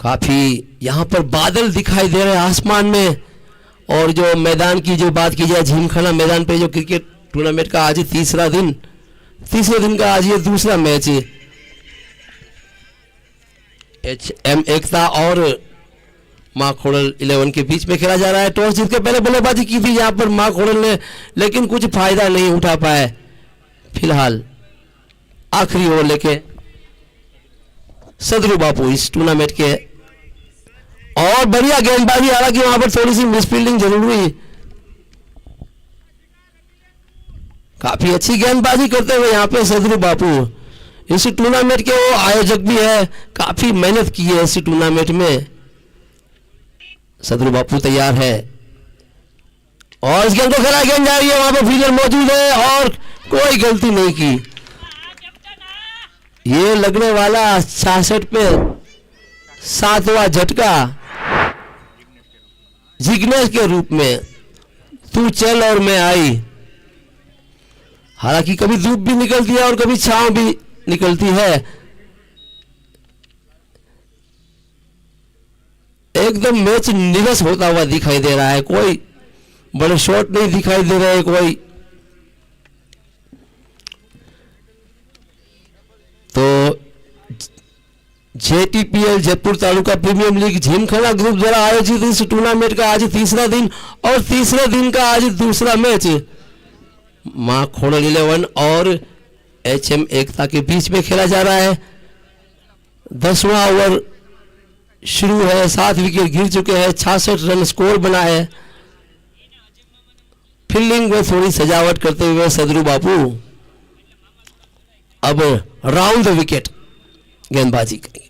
S1: काफी यहाँ पर बादल दिखाई दे रहे हैं आसमान में। और जो मैदान की जो बात की जाए, झीमखाना मैदान पे जो क्रिकेट टूर्नामेंट का आज तीसरे दिन का आज ये दूसरा मैच HM एकता और माँ खोड़ल 11 के बीच में खेला जा रहा है। टॉस जीत के पहले बल्लेबाजी की थी यहाँ पर माँ खोड़ल ने, लेकिन कुछ फायदा नहीं उठा पाए। फिलहाल आखिरी ओवर लेके सदरू बापू इस टूर्नामेंट के, और बढ़िया गेंदबाजी, हालांकि वहां पर थोड़ी सी मिसफील्डिंग जरूर हुई। काफी अच्छी गेंदबाजी करते हुए यहाँ पे सदरू बापू, इस टूर्नामेंट के वो आयोजक भी है, काफी मेहनत की है इस टूर्नामेंट में। सदरू बापू तैयार है और इस गेंद को खेला, गेंद जा रही है, वहां पर फील्डर मौजूद है और कोई गलती नहीं की। ये लगने वाला 66 पे 7वां झटका जिग्नेश के रूप में, तू चल और मैं आई। हालांकि कभी धूप भी निकलती है और कभी छांव भी निकलती है। एकदम मैच निरस होता हुआ दिखाई दे रहा है, कोई बड़े शॉट नहीं दिखाई दे रहे, कोई तो JTPL Jaipur taluka premier league gymkhana group द्वारा आयोजित इस टूर्नामेंट का आज तीसरा दिन और तीसरे दिन का आज दूसरा मैच मां खोड़ल 11 और HM एकता के बीच में खेला जा रहा है। 10वां ओवर शुरू है, 7 विकेट गिर चुके हैं, 66 रन स्कोर बना है। फील्डिंग में थोड़ी सजावट करते हुए सदरू बापू अब राउंड द विकेट गेंदबाजी करेंगे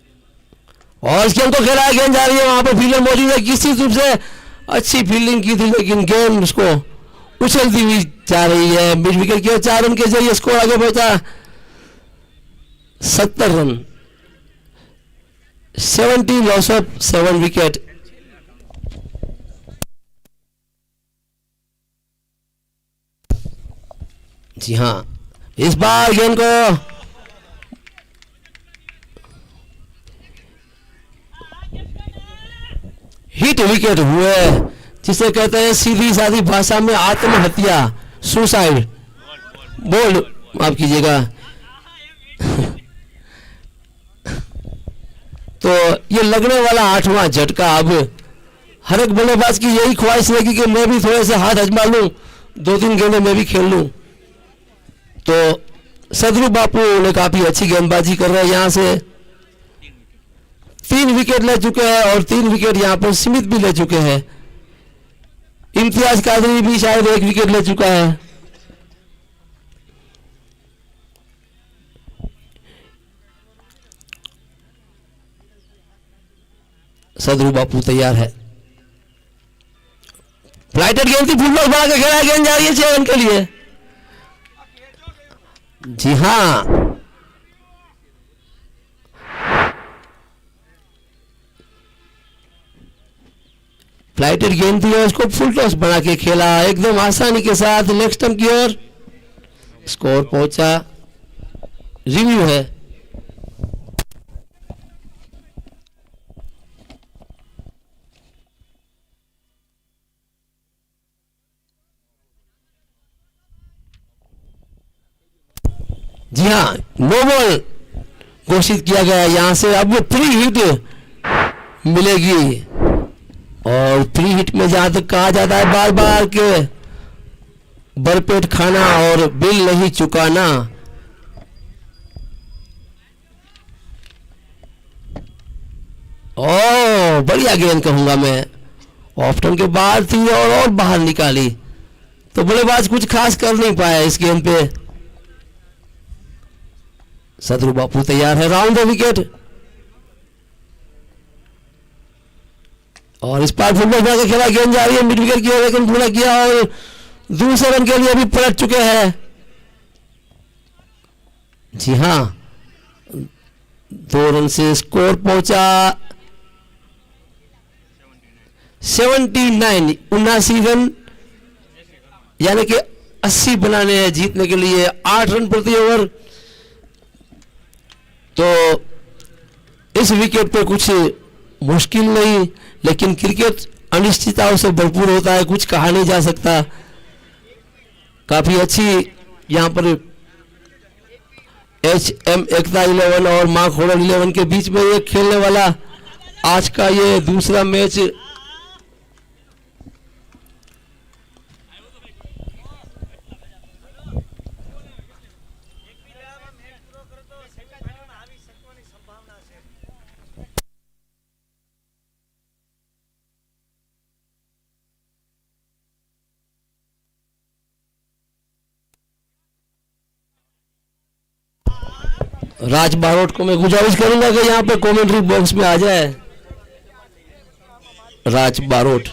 S1: और इस गेंद को खेला है, गेंद जा रही है, वहां पर फील्डर मौजूद है, किसी रूप से अच्छी फील्डिंग की थी लेकिन गेंद उसको उछलती हुई जा रही है। मिड विकेट के 4 रन के जरिए स्कोर आगे पहुंचा 70 रन, 70 लॉस ऑफ 7 विकेट। जी हाँ, इस बार गेंद को हिट विकेट हुए, जिसे कहते हैं सीधी सादी भाषा में आत्महत्या, सुसाइड, बोल्ड माफ कीजिएगा। तो ये लगने वाला 8वां झटका, अब हर एक बल्लेबाज की यही ख्वाहिश रहेगी कि मैं भी थोड़े से हाथ आजमा लूं, 2-3 गेंदें मैं भी खेल लूं। तो सदरू बापू ने काफी अच्छी गेंदबाजी कर रहे हैं, यहां से 3 विकेट ले चुके हैं और 3 विकेट यहां पर स्मिथ भी ले चुके हैं। इम्तियाज कादरी भी शायद 1 विकेट ले चुका है। सदरू बापू तैयार है, फ्लाइटेड गेंद थी, फुल बॉल बना के खेला, गेंद जा रही है 6 रन के लिए। जी हाँ, फ्लाइटेड गेंद थी और उसको फुल टॉस बना के खेला एकदम आसानी के साथ लेग स्टंप की ओर, स्कोर पहुंचा। रिव्यू है, जी हाँ, नो बॉल घोषित किया गया। यहां से अब 3 हिट मिलेगी और 3 हिट में जहां तक कहा जाता है बार बार के भरपेट खाना और बिल नहीं चुकाना, ओ बढ़िया गेंद कहूंगा मैं, ऑफ टर्न के बाद थी और बाहर निकाली, तो बल्लेबाज कुछ खास कर नहीं पाया इस गेंद पे। सदरू बापू तैयार है, राउंड द विकेट और इस पार फुटबॉल बना के खेला, गेंद जा रही है मिड विकेट की ओर, लेकिन पूरा किया और दूसरे रन के लिए अभी पलट चुके हैं। जी हाँ, 2 रन से स्कोर पहुंचा 79, 79 रन, यानी कि 80 बनाने हैं जीतने के लिए, 8 रन प्रति ओवर। तो इस विकेट पे कुछ मुश्किल नहीं, लेकिन क्रिकेट अनिश्चितताओं से भरपूर होता है, कुछ कहा नहीं जा सकता। काफी अच्छी यहाँ पर HM एकता 11 और माँ खोड़ल 11 के बीच में ये खेलने वाला आज का ये दूसरा मैच राज बारोट को मैं गुजारिश करूंगा कि यहाँ पे कमेंट्री बॉक्स में आ जाए। राज बारोट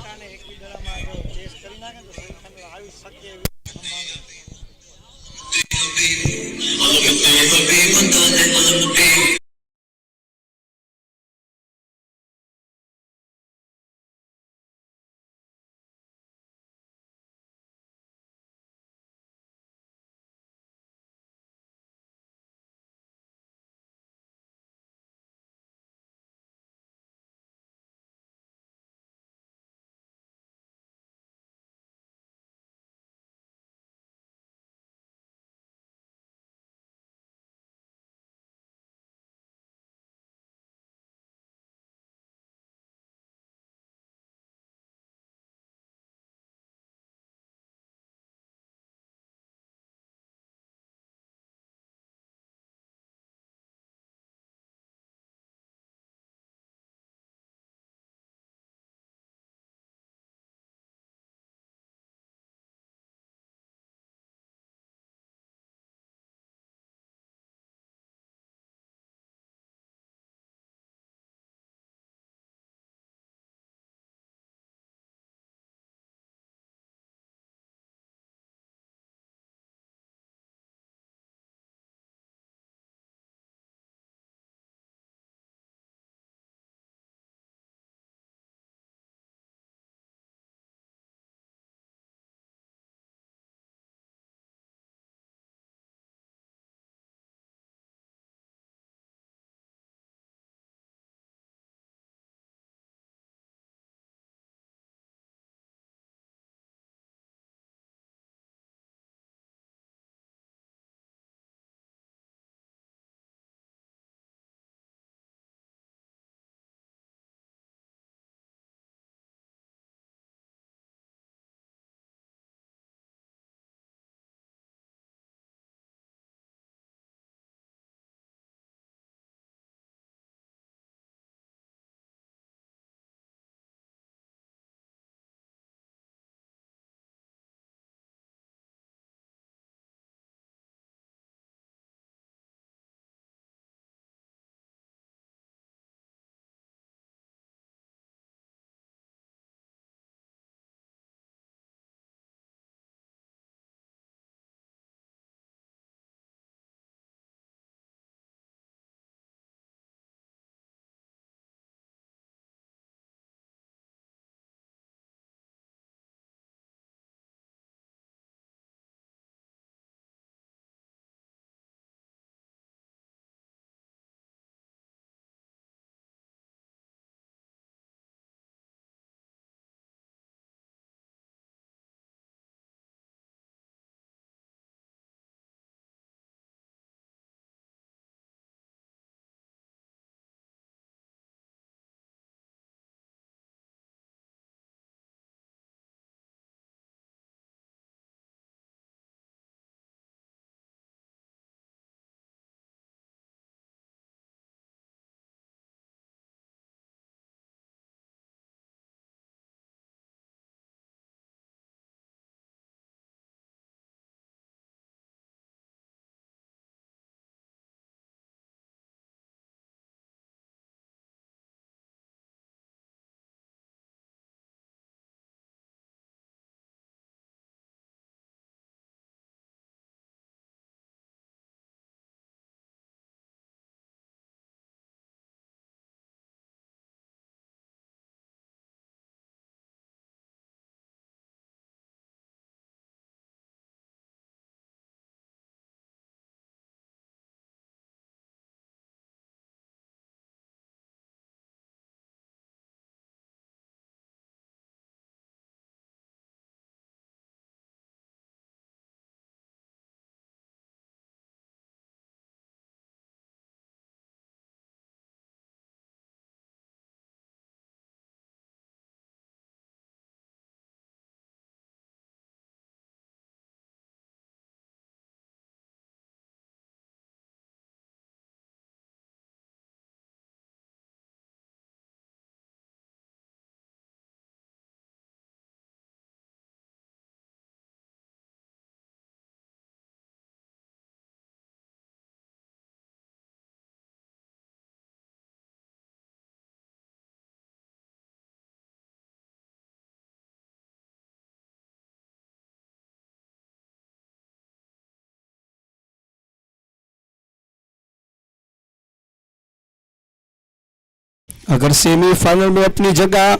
S3: अगर सेमीफाइनल में अपनी जगह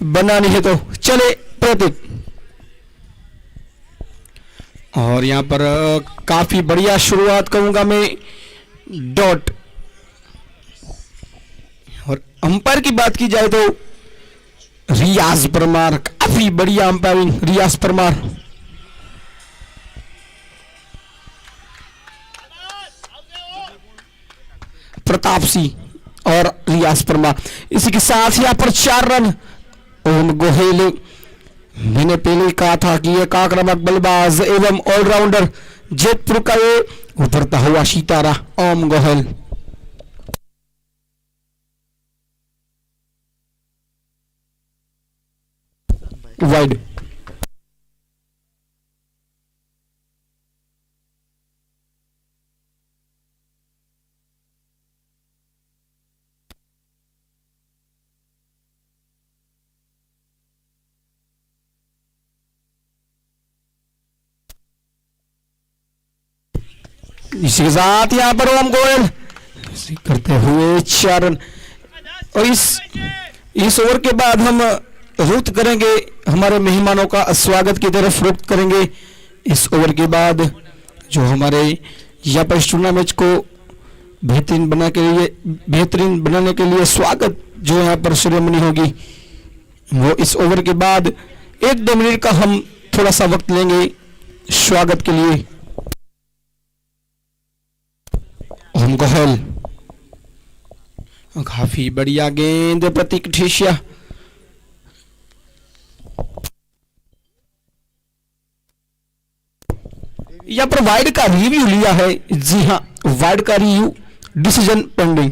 S3: बनानी है तो चले प्रतीक। और यहां पर काफी बढ़िया शुरुआत करूंगा मैं डॉट। और अंपायर की बात की जाए तो रियाज परमार, काफी बढ़िया अंपायरिंग रियाज परमार। प्रताप सिंह और रियाज परमार। इसी के साथ यहां पर 4 रन। ओम गोहेल, मैंने पहले कहा था कि एक आक्रामक बल्लेबाज एवं ऑलराउंडर जयपुर का ये उभरता हुआ सितारा ओम गोहेल। वाइड। इसी के साथ यहां पर ओम गोयल करते हुए 4 रन। और इस ओवर के बाद हम रुख करेंगे हमारे मेहमानों का स्वागत की तरफ रुख करेंगे। इस ओवर के बाद जो हमारे यहाँ पर इस टूर्नामेंट को बेहतरीन बनाने के लिए स्वागत जो यहाँ पर सेरेमनी होगी, वो इस ओवर के बाद 1-2 मिनट का हम थोड़ा सा वक्त लेंगे स्वागत के लिए। ओम गोयल, काफी बढ़िया गेंद प्रतीक ठेसिया। यहाँ पर वाइड का रिव्यू लिया है। जी हाँ, वाइड का review decision pending.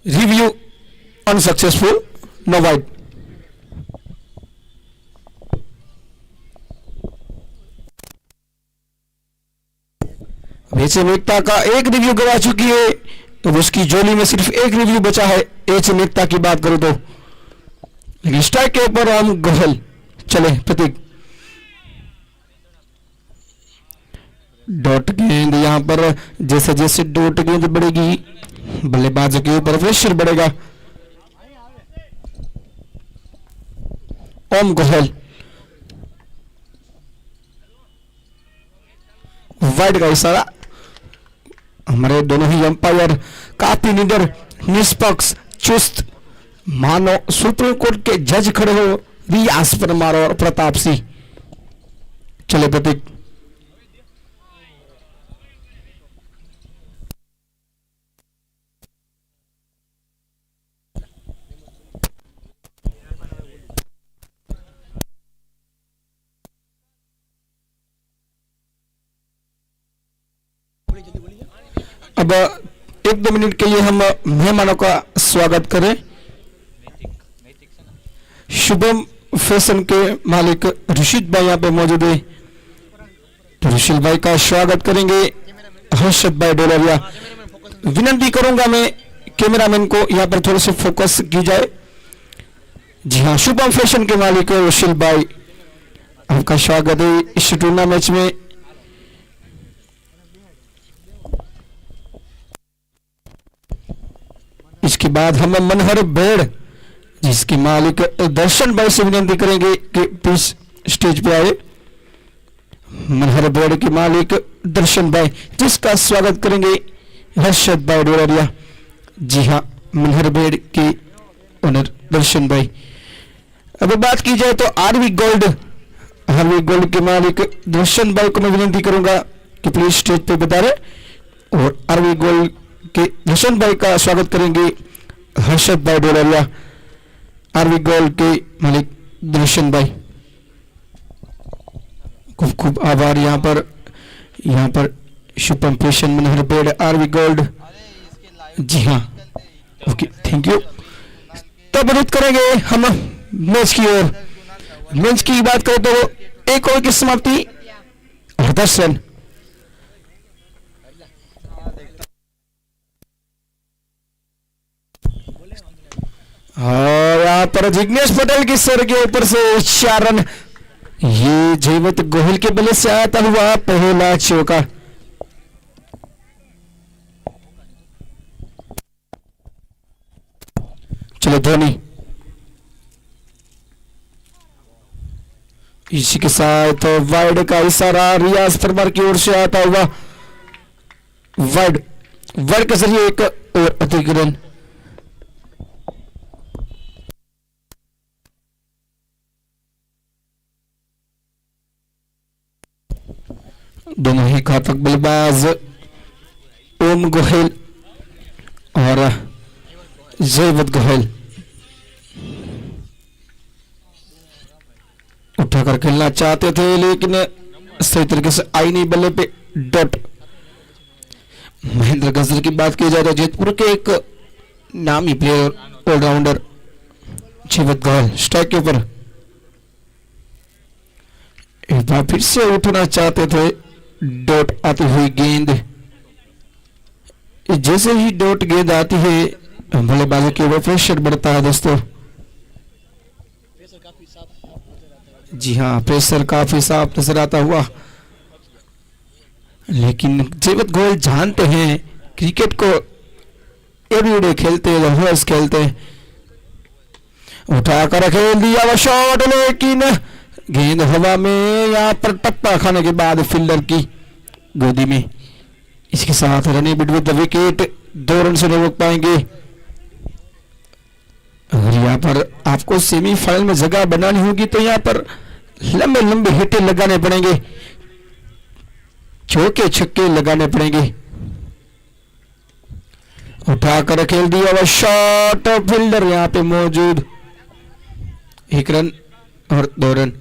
S3: Review unsuccessful, no wide. H M Ekta का एक रिव्यू गवा चुकी है, तो उसकी जोली में सिर्फ एक रिव्यू बचा है। एच एम एकता की बात करूं तो स्ट्राइक के ऊपर ओम गोयल। चले प्रतीक। डॉट गेंद यहां पर जैसे जैसे डॉट गेंद बढ़ेगी बल्लेबाजों के ऊपर प्रेशर बढ़ेगा। ओम गोयल वाइड का इशारा। हमारे दोनों ही अंपायर काफी निडर, निष्पक्ष, चुस्त, मानो सुप्रीम कोर्ट के जज खड़े हो, रियाज परमार और प्रताप सिंह। चले प्रतीक। अब 1-2 मिनट के लिए हम मेहमानों का स्वागत करें। शुभम फैशन के मालिक ऋषित भाई यहाँ पे मौजूद है, तो ऋषित भाई का स्वागत करेंगे। हर्षद भाई डोलरिया। विनती करूंगा मैं कैमरामैन को यहाँ पर थोड़ा सा फोकस की जाए। जी हाँ, शुभम फैशन के मालिक ऋषित भाई, आपका स्वागत है इस टूर्नामेंट में। इसके बाद हम मनहर बेड़ जिसके मालिक दर्शन भाई से विनती करेंगे कि प्लीज स्टेज पे आए। मनहर बेड़ के मालिक दर्शन भाई, जिसका स्वागत करेंगे हर्षद भाई डोलरिया। जी हाँ, मनहर बेड़ के ओनर दर्शन भाई। अब बात की जाए तो आरवी गोल्ड के मालिक दर्शन भाई को मैं विनती करूंगा कि प्लीज स्टेज पे बता रहे। और आरवी गोल्ड के दर्शन भाई का स्वागत करेंगे हर्षद भाई डोलरिया। आरवी गोल्ड के मालिक दर्शन भाई। खूब खूब आभार। यहाँ पर शुभम पेशन मनहर बेड़ आरवी गोल्ड। जी हाँ, ओके, थैंक यू। तब रुक करेंगे हम मैच की ओर। मैच की बात करें तो एक ओवर की समाप्ति और 10 रन। और यहाँ पर जिग्नेश पटेल की सर के ऊपर से 4 रन। ये जयवंत गोहिल के बल्ले से आता हुआ पहला चौका। चलो धोनी, इसी के साथ वाइड का इशारा रियाज परमार की ओर से आता हुआ वाइड के जरिए एक और अधिक रन। दोनों ही घातक बल्लेबाज ओम गोहिल और जयवंत गोहिल उठाकर खेलना चाहते थे, लेकिन सही तरीके से आई नहीं बल्ले पे डॉट। महेंद्र गजल की बात की जाए तो जयपुर के एक नामी प्लेयर ऑलराउंडर जयवंत गोहिल स्ट्राइक के ऊपर एक बार फिर से उठना चाहते थे। डॉट आती हुई गेंद, जैसे ही डॉट गेंद आती है बल्लेबाजों के ऊपर प्रेशर बढ़ता है दोस्तों। जी हाँ, प्रेशर काफी साफ नजर आता हुआ, लेकिन जयवंत गोहिल जानते हैं क्रिकेट को एवरीडे खेलते हैं, रोज खेलते हैं। उठाकर खेल दिया वो शॉट, लेकिन गेंद हवा में यहाँ पर टप्पा खाने के बाद फील्डर की गोदी में। इसके साथ running between the wicket 2 run से नहीं रोक पाएंगे। और यहाँ पर आपको सेमीफाइनल में जगह बनानी होगी तो यहाँ पर लंबे लंबे हिट लगाने पड़ेंगे, चौके छक्के लगाने पड़ेंगे। उठाकर खेल दिया वह शॉट, फील्डर यहाँ पे मौजूद। 1 रन और 2 रन।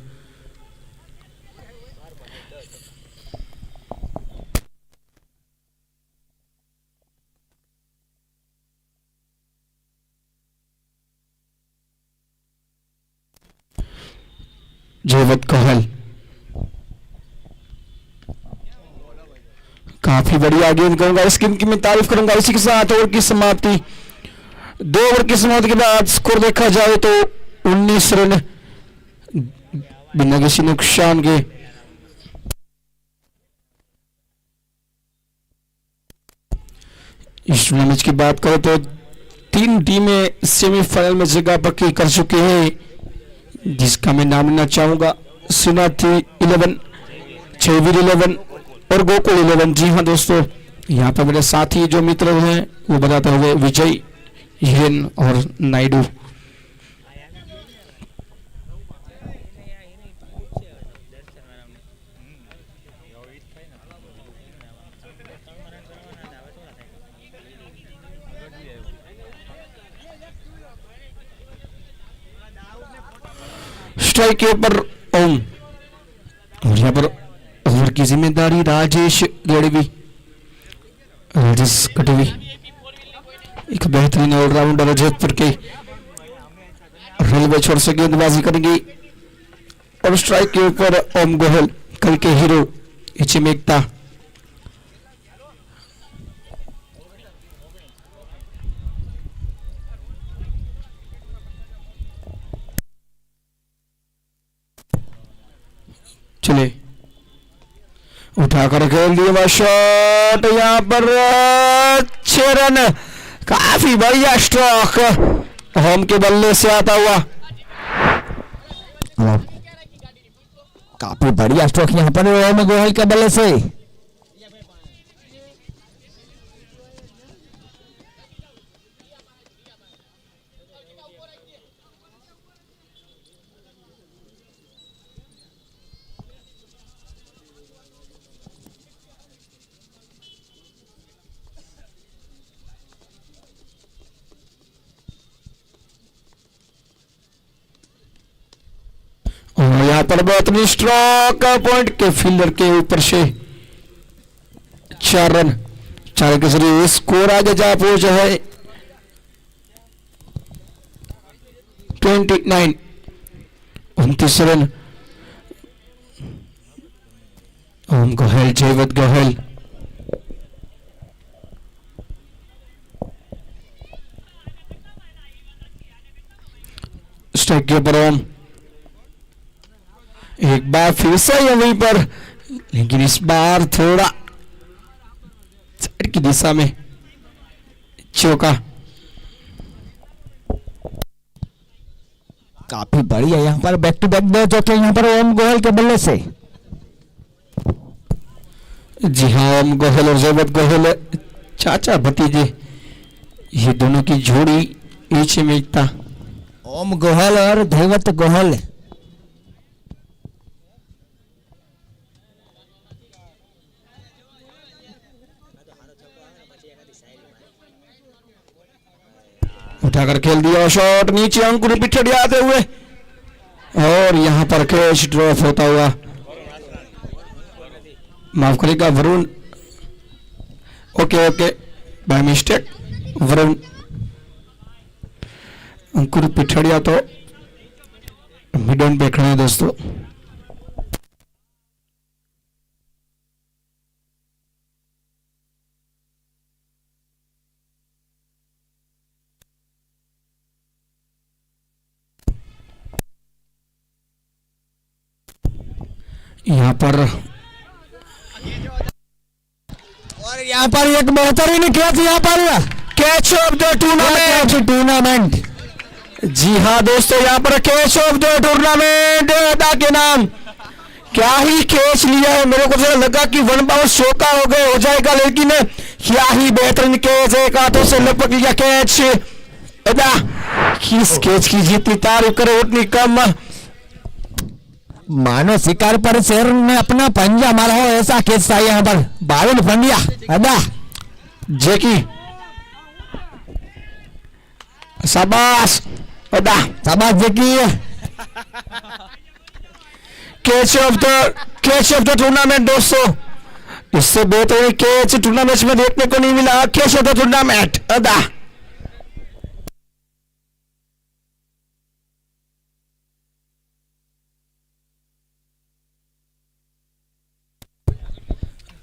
S3: जयवंत गोहिल काफी बढ़िया गेंद कहूंगा, इस गेंद की मैं तारीफ करूंगा। इसी के साथ ओवर की समाप्ति, 2 ओवर की समाप्ति के बाद स्कोर देखा जाए तो 19 रन बिना किसी नुकसान के। इस टूर्नामेंट की बात करें तो 3 टीमें सेमीफाइनल में जगह पक्की कर चुके हैं, जिसका मैं नाम लेना चाहूंगा सुनाथी 11, छेवीर 11 और गोकुल 11। जी हाँ दोस्तों, यहाँ पर मेरे साथी जो मित्र हैं वो बताते हुए विजय, हिरेन और नायडू। स्ट्राइक के ऊपर ओम, और यहाँ पर ओवर की जिम्मेदारी राजेश गढ़वी, एक बेहतरीन ऑलराउंडर जयपुर के। रेलवे छोर से गेंदबाजी करेंगे और स्ट्राइक के ऊपर ओम गोहिल, कल के हीरो एचएम एकता। चले, उठाकर खेल दिया शॉट, यहाँ पर 6 रन। काफी बढ़िया स्ट्रोक होम के बल्ले से आता हुआ,
S4: काफी बढ़िया स्ट्रोक यहाँ पर ओम गोहिल के बल्ले से।
S3: यहाँ यहाँ पर बेहतरीन स्ट्रोक पॉइंट के फील्डर के ऊपर से 4 रन 4 के जरिए स्कोर आगे जा पहुंचा है 29 29 रन। ओम गोहेल जयवत गोहेल स्ट्राइक के ऊपर ओम एक बार फिर से है वहीं पर, लेकिन इस बार थोड़ा साइड की दिशा में चौका।
S4: काफी बढ़िया यहाँ पर बैक टू बैक 2 चौके यहाँ पर ओम गोयल के बल्ले से।
S3: जी हाँ, ओम गोहेल और जयवत गोहेल चाचा भतीजे, ये दोनों की जोड़ी नीचे में था।
S4: ओम गोयल और धैवत गोयल।
S3: उठाकर खेल दिया शॉट नीचे, अंकुर पिछड़ आते हुए और यहां पर कैच ड्रॉप होता हुआ, माफ करेगा Varun, okay okay by mistake Varun, Ankur Pichhadiya तो मिड ऑन पे खड़े हैं दोस्तों। यहाँ पर
S4: और यहाँ पर एक बेहतरीन कैच, यहाँ पर
S3: कैच ऑफ द
S4: टूर्नामेंट।
S3: जी हाँ दोस्तों, यहाँ पर कैच ऑफ द टूर्नामेंट अदा के नाम। क्या ही कैच लिया है, मेरे को तो लगा कि 1 बाउंड चौका हो जाएगा, लेकिन क्या ही बेहतरीन कैच, एक हाथों से लपक लिया कैच अदा। किस कैच की जितनी तारीफ करे उतनी कम।
S4: मानो शिकार पर शेर ने अपना पंजा मारा हो, ऐसा कैच था यहाँ पर। बावन पंड्या अदा
S3: जेकी शाबाश अदा,
S4: शाबाश जेकी।
S3: कैच ऑफ द टूर्नामेंट दोस्तों, इससे बेहतरीन कैच टूर्नामेंट में देखने को नहीं मिला। कैच ऑफ द टूर्नामेंट अदा।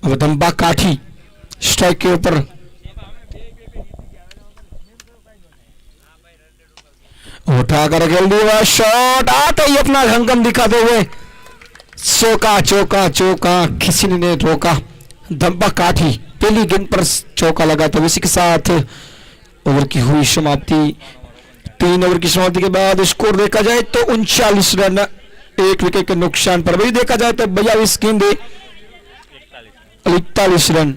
S3: अब दम्बा काठी स्ट्राइक के ऊपर, उठाकर खेल दिया शॉट, आते ही अपना हंगम दिखाते हुए चौका चौका चौका, किसी ने नहीं रोका। दम्बा काठी पहली गेंद पर चौका लगा, तो इसी के साथ ओवर की हुई समाप्ति। 3 ओवर की समाप्ति के बाद स्कोर देखा जाए तो 39 रन 1 विकेट के नुकसान पर। वही देखा जाए तो 42 गेंदे 41 रन।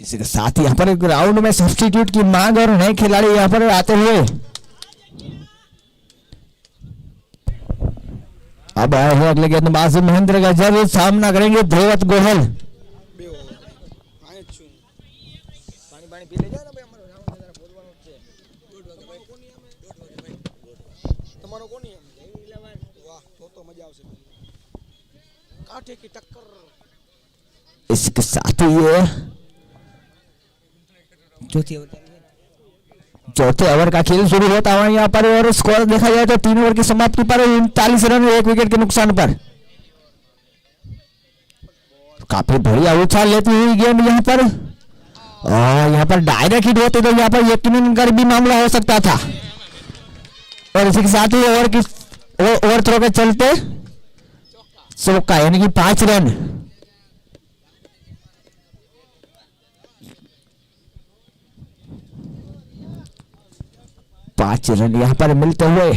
S4: इसी के साथ ही यहाँ पर ग्राउंड में सब्स्टिट्यूट की मांग और नए खिलाड़ी यहाँ पर आते हुए अब आए हैं अगले गेंदबाज महेंद्र का जरूर सामना करेंगे धैवत गोयल। इसके साथ ही ये चौथे ओवर का खेल शुरू होता है यहाँ पर, और स्कोर देखा जाए तो 3 ओवर की समाप्ति पर 39 रन 1 विकेट के नुकसान पर। काफी बढ़िया उछाल लेती हुई गेंद यहाँ पर, और यहाँ पर डायरेक्ट हिट होते तो यहाँ पर यकीनन भी मामला हो सकता था। और इसी के साथ ही ओवर थ्रो के चलते चौका, यानी कि 5 रन। पांच रन यहां पर मिलते हुए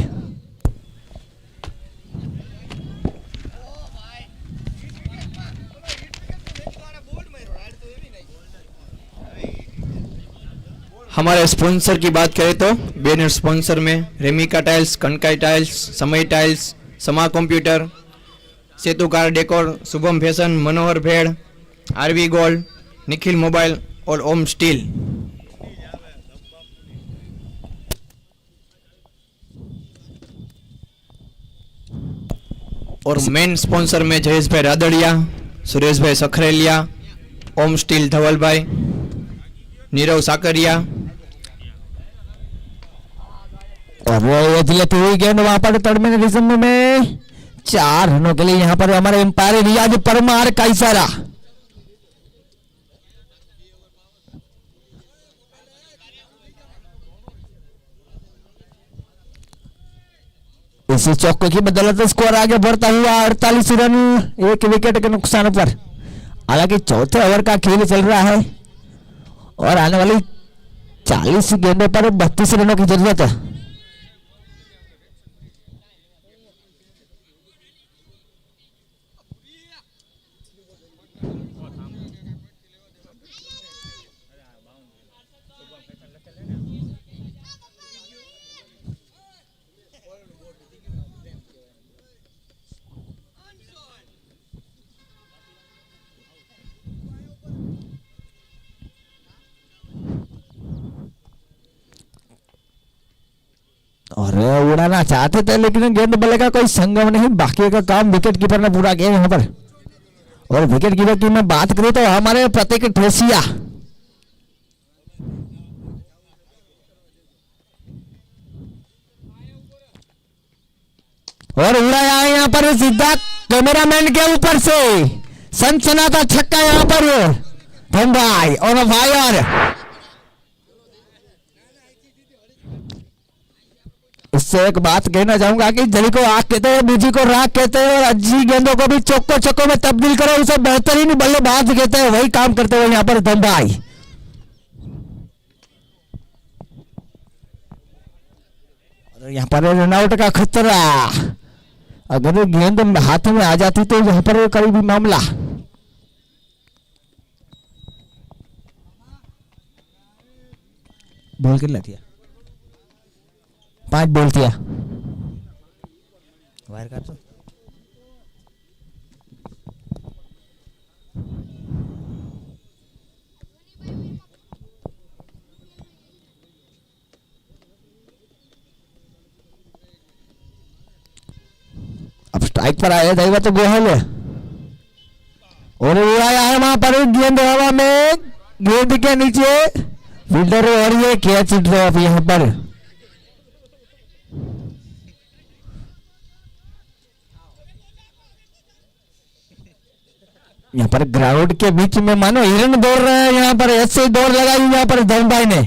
S5: हमारे स्पॉन्सर की बात करें तो बैनर स्पॉन्सर में रेमिका टाइल्स, कनकाई टाइल्स, समय टाइल्स, समा कंप्यूटर, सेतु कार डेकोर, शुभम फैशन, मनोहर भेड़, आरवी गोल्ड, निखिल मोबाइल और ओम स्टील। और मेन स्पॉन्सर में जयेश भाई रादड़िया, सुरेश भाई सखरेलिया, ओम स्टील धवल भाई, नीरव साकरिया।
S4: और ये दिलती हुई गेंद वहां पर टर्मिनेशन में 4 रनों के लिए यहाँ पर हमारे एम्पायर रियाज परमार का इशारा। इसी चौके की बदौलत स्कोर आगे बढ़ता हुआ 48 रन 1 विकेट के नुकसान पर। हालांकि चौथे ओवर का खेल चल रहा है और आने वाली 40 गेंदों पर 32 रनों की जरूरत है। और उड़ाना चाहते थे लेकिन गेंद बल्ले का कोई संगम नहीं, बाकी का काम विकेट कीपर ने पूरा किया यहाँ पर। और विकेट कीपर की मैं बात करूं तो हमारे प्रतीक ठेसिया। और उड़ाया है यहाँ पर सीधा कैमरामैन के ऊपर से, सनसनाता छक्का यहाँ पर भाई और फायर। इससे एक बात कहना चाहूंगा कि जली को आग कहते हैं, बीजी को राख कहते हैं और अच्छी गेंदों को भी चौको चौको में तब्दील करो उसे बेहतरीन बल्लेबाज कहते हैं। वही काम करते हुए यहाँ पर धमभाई। और यहाँ पर रनआउट का खतरा, अगर गेंद हाथ में आ जाती तो यहाँ पर करीबी मामला। बॉल कितना दिया? 5 बॉल दिया। वायर काट दो। अब स्ट्राइक पर आया दैवा तो गोहल है और उड़ाया है वहां पर गेंद हवा में, गेंद के नीचे फील्डर और ये कैच ड्रॉप यहां पर। यहाँ पर ग्राउंड के बीच में मानो हिरन दौड़ रहे हैं, यहाँ पर ऐसे दौड़ लगाई यहाँ पर धनभाई ने।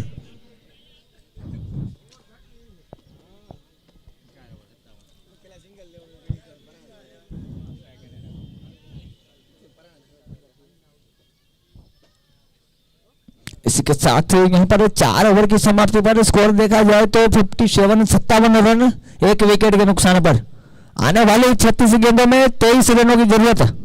S4: इसी के साथ यहाँ पर 4 ओवर की समाप्ति पर स्कोर देखा जाए तो 57 रन 1 विकेट के नुकसान पर। आने वाली 36 गेंदों में 23 रनों की जरूरत है।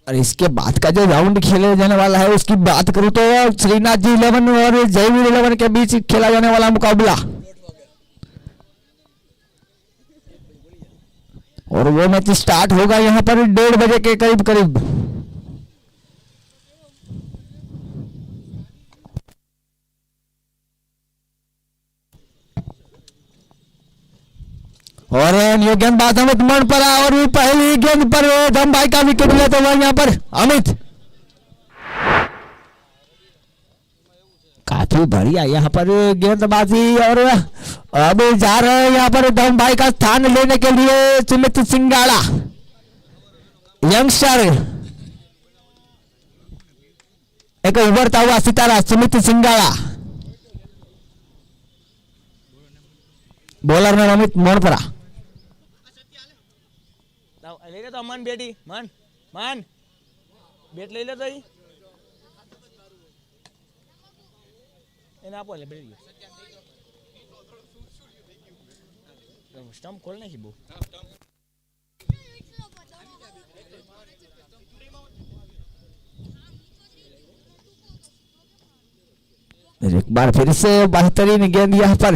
S4: और इसके बाद का जो राउंड खेले जाने वाला है उसकी बात करूं तो श्रीनाथ जी 11 और जयवीर 11 के बीच खेला जाने वाला मुकाबला, और वो मैच स्टार्ट होगा यहां पर 1:30 बजे के करीब करीब। और ये गेंदबाज अमित मन पर और पहली गेंद पर धमभाई का विकेट लेते हुए यहाँ पर अमित, काफी बढ़िया यहाँ पर गेंदबाजी। और अब जा रहे हैं यहाँ पर धमभाई का स्थान लेने के लिए सुमित सिंगाड़ा, यंगस्टर, एक उभरता हुआ सितारा सुमित सिंगाड़ा। बॉलर में अमित मोनपरा।
S6: ले ले तो मन बेटी मन मन बेट ले ले तो ही एना आपो ले बेटी સ્ટમ્પ ખોલ નાખી બહુ.
S4: एक बार फिर से बेहतरीन गेंद यहाँ पर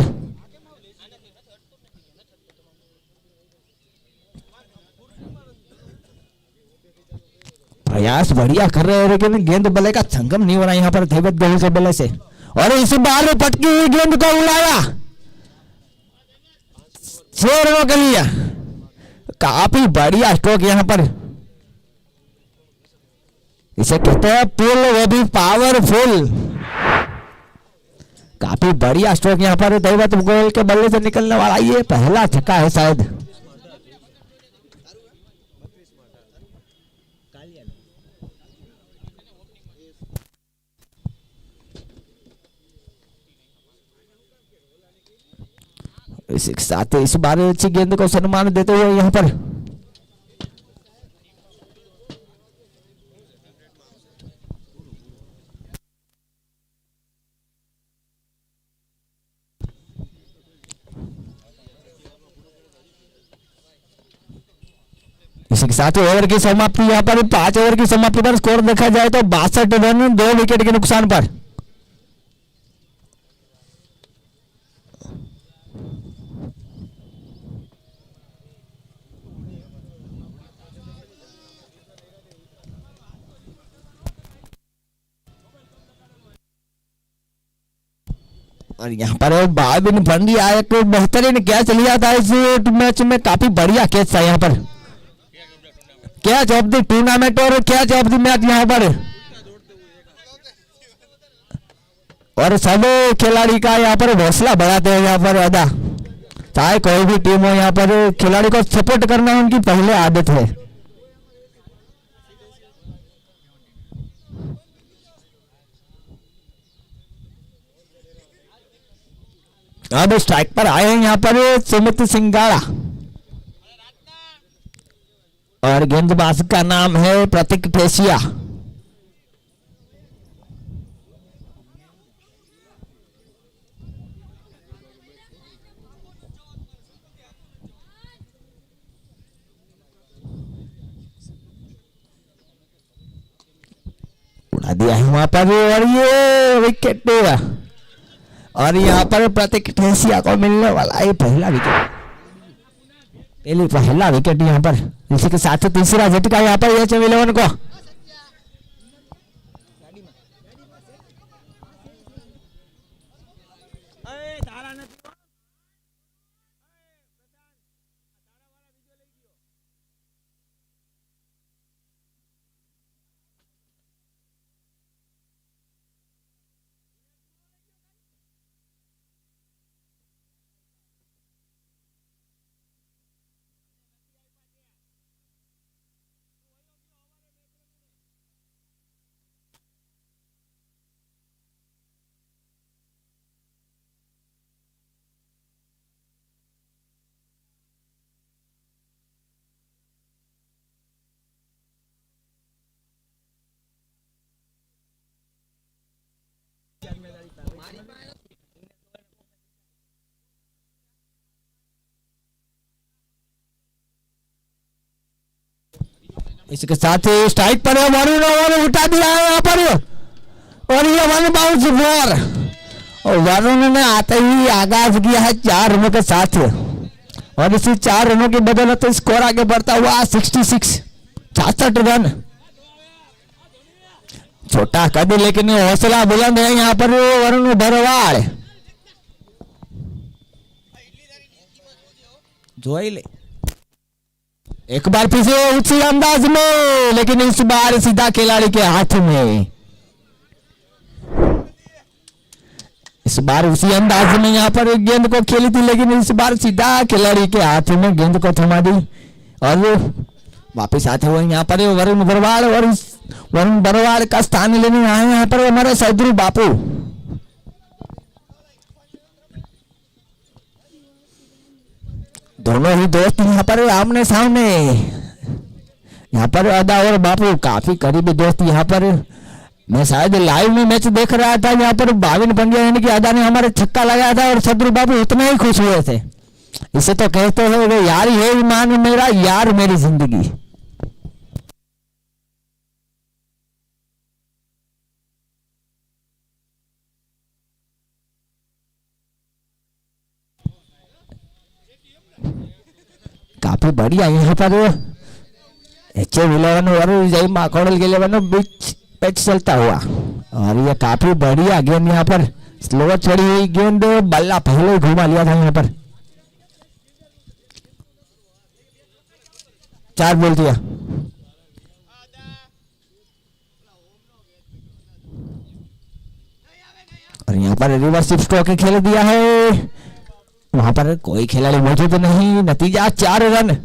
S4: प्रयास बढ़िया कर रहे हैं लेकिन गेंद बल्ले का संगम नहीं हो रहा यहाँ पर धैवत गहू से बल्ले से, और इस बार पटकी हुई गेंद को उड़ाया 6 रनों के लिए। काफी बढ़िया स्ट्रोक यहाँ पर, इसे कहते हैं पुल, वो भी पावरफुल। काफी बढ़िया स्ट्रोक यहाँ पर दैवत गोयल के बल्ले से निकलने वाला, ये पहला छक्का है शायद। इसी के साथ इस बार अच्छी गेंद को सम्मान देते हुए यहाँ पर इसी के साथ ओवर की समाप्ति यहाँ पर 5 ओवर की समाप्ति पर स्कोर देखा जाए तो 62 रन 2 विकेट के नुकसान पर। और यहाँ पर बाबिन पंड्या एक बेहतरीन कैच लिया था इस मैच में, काफी बढ़िया कैच था यहाँ पर, कैच ऑफ द टूर्नामेंट और कैच ऑफ द मैच यहाँ पर। और सब खिलाड़ी का यहाँ पर हौसला बढ़ाते हैं यहाँ पर अदा, चाहे कोई भी टीम हो, यहाँ पर खिलाड़ी को सपोर्ट करना उनकी पहले आदत है। अब स्ट्राइक पर आए हैं यहाँ पर सुमित सिंगाड़ा और गेंदबाज का नाम है प्रतीक पेशिया। उड़ा दिया है वहां पर और ये विकेट, और यहाँ पर प्रतीक पेशिया को मिलने वाला है पहला विकेट, पहला विकेट यहाँ पर। इसी के साथ तीसरा झटका यहाँ पर HM11 को। इसके साथ ही स्ट्राइक पर वरुण उठा दिया है यहाँ पर, और ये 1 बाउंस बॉल, और वरुण ने आते ही आगाज किया है 4 रनों के साथ, और इसी 4 रनों की बदौलत स्कोर आगे बढ़ता हुआ 66 रन। छोटा कद लेकिन हौसला बुलंद है यहाँ पर वरुण भरवाड़। जोई ले एक बार फिर से उसी अंदाज में, लेकिन इस बार सीधा खिलाड़ी के हाथ में, इस बार उसी अंदाज में यहाँ पर गेंद को खेली थी, लेकिन इस बार सीधा खिलाड़ी के हाथ में गेंद को थमा दी, और वापिस आते हुए यहाँ पर वरुण बरवाड़, और इस वरुण बरवाड़ का स्थान लेने आए यहाँ पर हमारे सदरू बापू। दोनों ही दोस्त यहाँ पर आमने सामने, यहाँ पर अदा और बापू काफी करीबी दोस्त। यहाँ पर मैं शायद लाइव में मैच देख रहा था, यहाँ पर बाबिन पंड्या यानी कि अदा ने हमारे छक्का लगाया था और सदरू बापू उतना ही खुश हुए थे। इसे तो कहते हैं वो यार ये ईमान मेरा यार मेरी जिंदगी। काफी बढ़िया यहाँ पर HF11 और जय माखोड़ल के लिए बीच पैच चलता हुआ, और ये काफी बढ़िया गेंद यहाँ पर स्लो चढ़ी हुई गेंद, बल्ला पहले ही घुमा लिया था यहाँ पर। 4 बोल दिया। और यहाँ पर रिवर्स स्ट्रोक खेल दिया है, वहां पर कोई खिलाड़ी मौजूद नहीं। नतीजा 4 रन।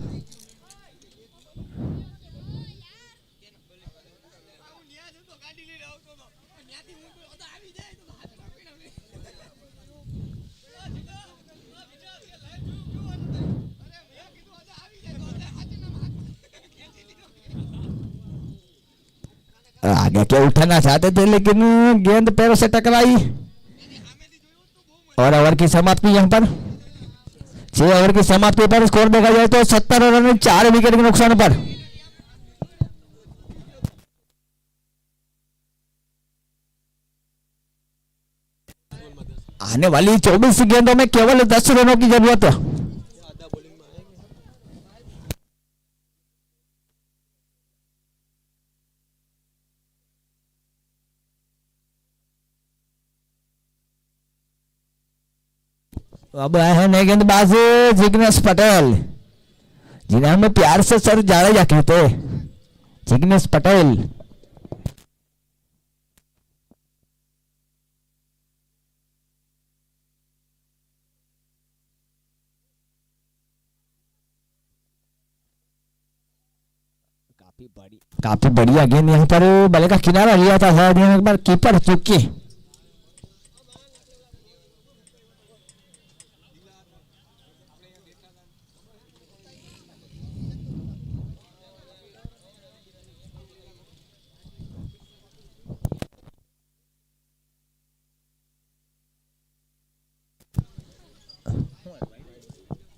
S4: आगे क्या उठाना चाहते थे लेकिन गेंद पैरों से टकराई, और ओवर की समाप्ति यहां पर 6 ओवर की समाप्ति पर स्कोर देखा जाए तो 70 रन 4 विकेट के नुकसान पर। आने वाली 24 गेंदों में केवल 10 रनों की जरूरत है। अब आए हैं नए गेंदबाज जिग्नेश पटेल, जिन्हें हम प्यार से सर जाडेजा कहते हैं। जिग्नेश पटेल काफी बढ़िया गेंद यहाँ पर बल्ले का किनारा लिया था एक बार कीपर चुकी।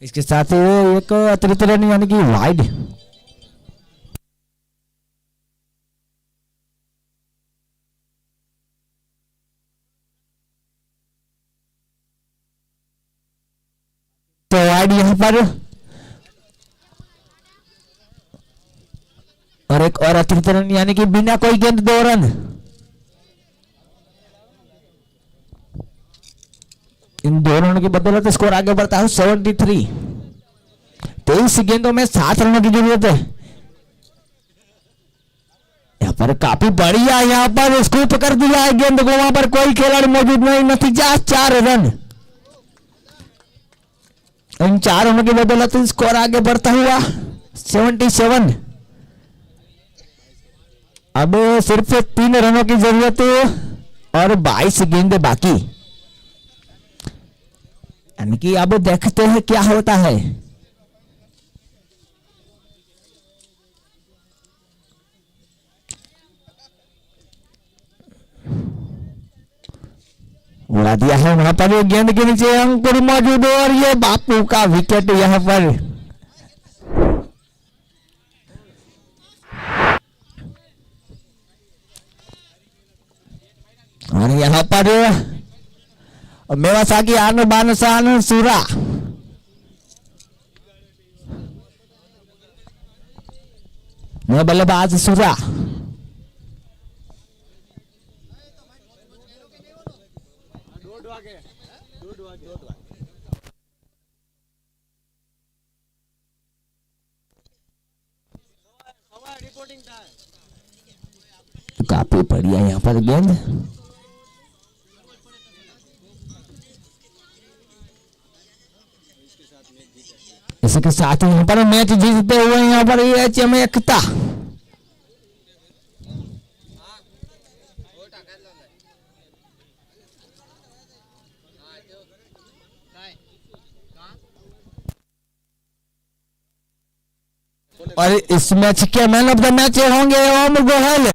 S4: इसके साथ एक अतिरिक्त रन यानी कि वाइड। तो वाइड यहां पर, और एक और अतिरिक्त रन यानी कि बिना कोई गेंद 2 रन। इन दोनों रनों की बदौलत स्कोर आगे बढ़ता है 73। 23 गेंदों में 7 रनों की जरूरत है। यहाँ पर काफी बढ़िया यहाँ पर स्कूप कर दिया है गेंद को, वहां पर कोई खिलाड़ी मौजूद नहीं। नतीजा 4 रन। इन 4 रनों की बदौलत स्कोर आगे बढ़ता हुआ 77। अब सिर्फ 3 रनों की जरूरत है और 22 गेंदें बाकी, यानी कि अब देखते हैं क्या होता है। उड़ा दिया है वहां पर गेंद के नीचे अंकुर मौजूद है, और ये बापू का विकेट यहां पर। और यहां पर मेवासाकी आन बान सान सूरा, बल्लेबाज सूरा। काफी बढ़िया यहाँ पर गेंद। इसके साथ यहाँ पर मैच जीतते हुए यहाँ पर HM एकता। और इस मैच के मैन ऑफ द मैच होंगे ओम गोयल।